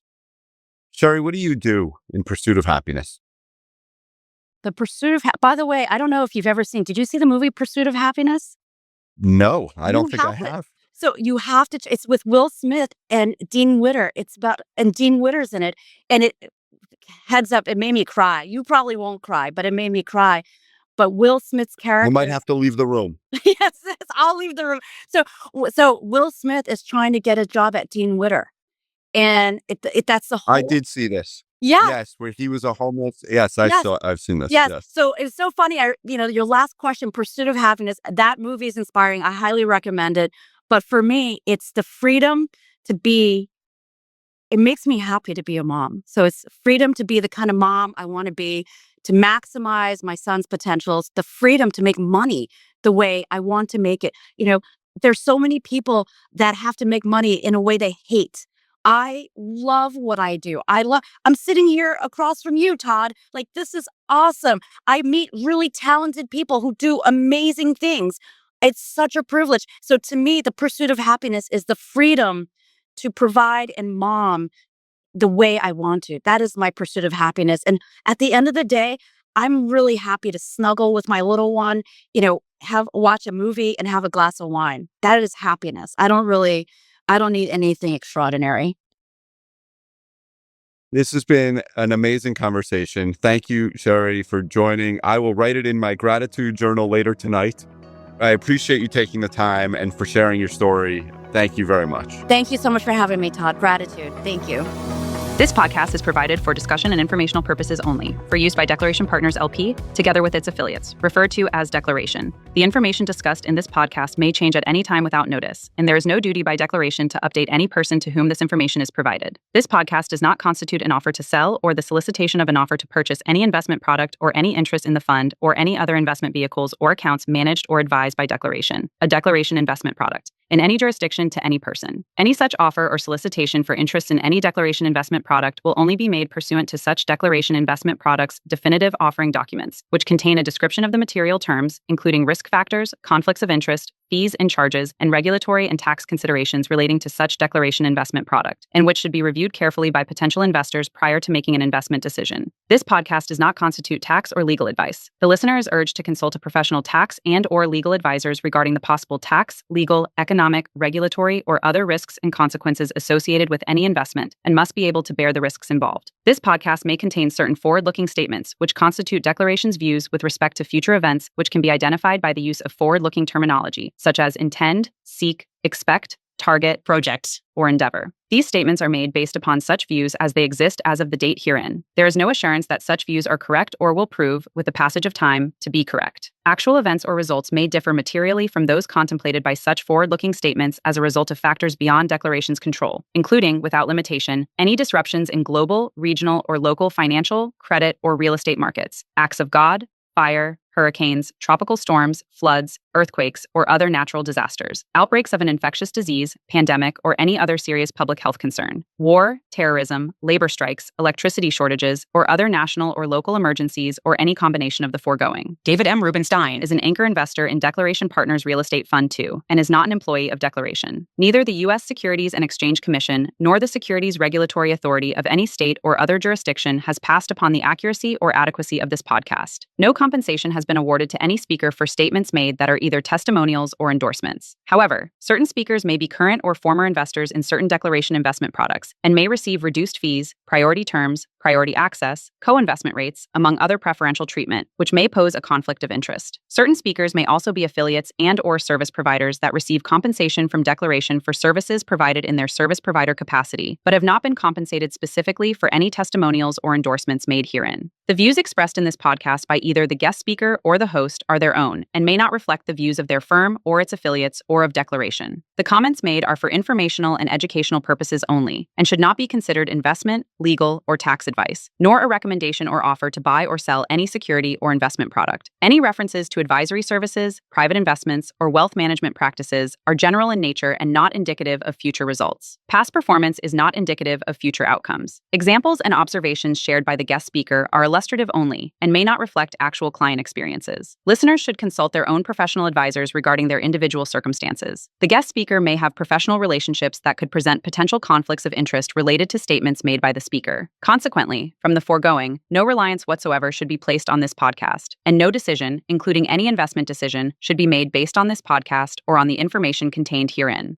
Sherry, what do you do in pursuit of happiness? The pursuit of, by the way, I don't know if you've ever seen, did you see the movie Pursuit of Happiness? No, I don't You think I have to. have. So you have to, it's with Will Smith and Dean Witter. And Dean Witter's in it. And heads up, it made me cry. You probably won't cry, but it made me cry. But Will Smith's I might character, have to leave the room. yes, I'll leave the room. So Will Smith is trying to get a job at Dean Witter. And that's the I whole, did see this. yeah. Yes, where he was a homeless. Yes, Yes. I've seen this. Yes. Yes. So it's so funny. Your last question, Pursuit of Happiness, that movie is inspiring. I highly recommend it. But for me, it's the freedom to be, it makes me happy to be a mom. So it's freedom to be the kind of mom I want to be, to maximize my son's potentials, the freedom to make money the way I want to make it. There's so many people that have to make money in a way they hate. I love what I do. I'm sitting here across from you, Todd. Like, this is awesome. I meet really talented people who do amazing things. It's such a privilege. So to me, the pursuit of happiness is the freedom to provide and mom the way I want to. That is my pursuit of happiness. And at the end of the day, I'm really happy to snuggle with my little one, watch a movie and have a glass of wine. That is happiness. I don't need anything extraordinary. This has been an amazing conversation. Thank you, Sherry, for joining. I will write it in my gratitude journal later tonight. I appreciate you taking the time and for sharing your story. Thank you very much. Thank you so much for having me, Todd. Gratitude. Thank you. This podcast is provided for discussion and informational purposes only, for use by Declaration Partners LP, together with its affiliates, referred to as Declaration. The information discussed in this podcast may change at any time without notice, and there is no duty by Declaration to update any person to whom this information is provided. This podcast does not constitute an offer to sell or the solicitation of an offer to purchase any investment product or any interest in the fund or any other investment vehicles or accounts managed or advised by Declaration, a Declaration investment product, in any jurisdiction to any person. Any such offer or solicitation for interest in any Declaration investment product will only be made pursuant to such Declaration investment product's definitive offering documents, which contain a description of the material terms, including risk factors, conflicts of interest, fees and charges, and regulatory and tax considerations relating to such Declaration investment product, and which should be reviewed carefully by potential investors prior to making an investment decision. This podcast does not constitute tax or legal advice. The listener is urged to consult a professional tax and/or legal advisors regarding the possible tax, legal, economic, regulatory, or other risks and consequences associated with any investment, and must be able to bear the risks involved. This podcast may contain certain forward-looking statements, which constitute Declaration's views with respect to future events, which can be identified by the use of forward-looking terminology, such as intend, seek, expect, target, project, or endeavor. These statements are made based upon such views as they exist as of the date herein. There is no assurance that such views are correct or will prove, with the passage of time, to be correct. Actual events or results may differ materially from those contemplated by such forward-looking statements as a result of factors beyond Declaration's control, including, without limitation, any disruptions in global, regional, or local financial, credit, or real estate markets, acts of God, fire, hurricanes, tropical storms, floods, earthquakes, or other natural disasters, outbreaks of an infectious disease, pandemic, or any other serious public health concern, war, terrorism, labor strikes, electricity shortages, or other national or local emergencies, or any combination of the foregoing. David M. Rubenstein is an anchor investor in Declaration Partners Real Estate Fund II and is not an employee of Declaration. Neither the U.S. Securities and Exchange Commission nor the Securities Regulatory Authority of any state or other jurisdiction has passed upon the accuracy or adequacy of this podcast. No compensation has been awarded to any speaker for statements made that are either testimonials or endorsements. However, certain speakers may be current or former investors in certain Declaration investment products and may receive reduced fees, priority terms, priority access, co-investment rates, among other preferential treatment, which may pose a conflict of interest. Certain speakers may also be affiliates and/or service providers that receive compensation from Declaration for services provided in their service provider capacity, but have not been compensated specifically for any testimonials or endorsements made herein. The views expressed in this podcast by either the guest speaker or the host are their own and may not reflect the views of their firm or its affiliates or of Declaration. The comments made are for informational and educational purposes only and should not be considered investment, legal, or tax advice, nor a recommendation or offer to buy or sell any security or investment product. Any references to advisory services, private investments, or wealth management practices are general in nature and not indicative of future results. Past performance is not indicative of future outcomes. Examples and observations shared by the guest speaker are illustrative only and may not reflect actual client experiences. Listeners should consult their own professional advisors regarding their individual circumstances. The guest speaker may have professional relationships that could present potential conflicts of interest related to statements made by the speaker. Consequently, from the foregoing, no reliance whatsoever should be placed on this podcast, and no decision, including any investment decision, should be made based on this podcast or on the information contained herein.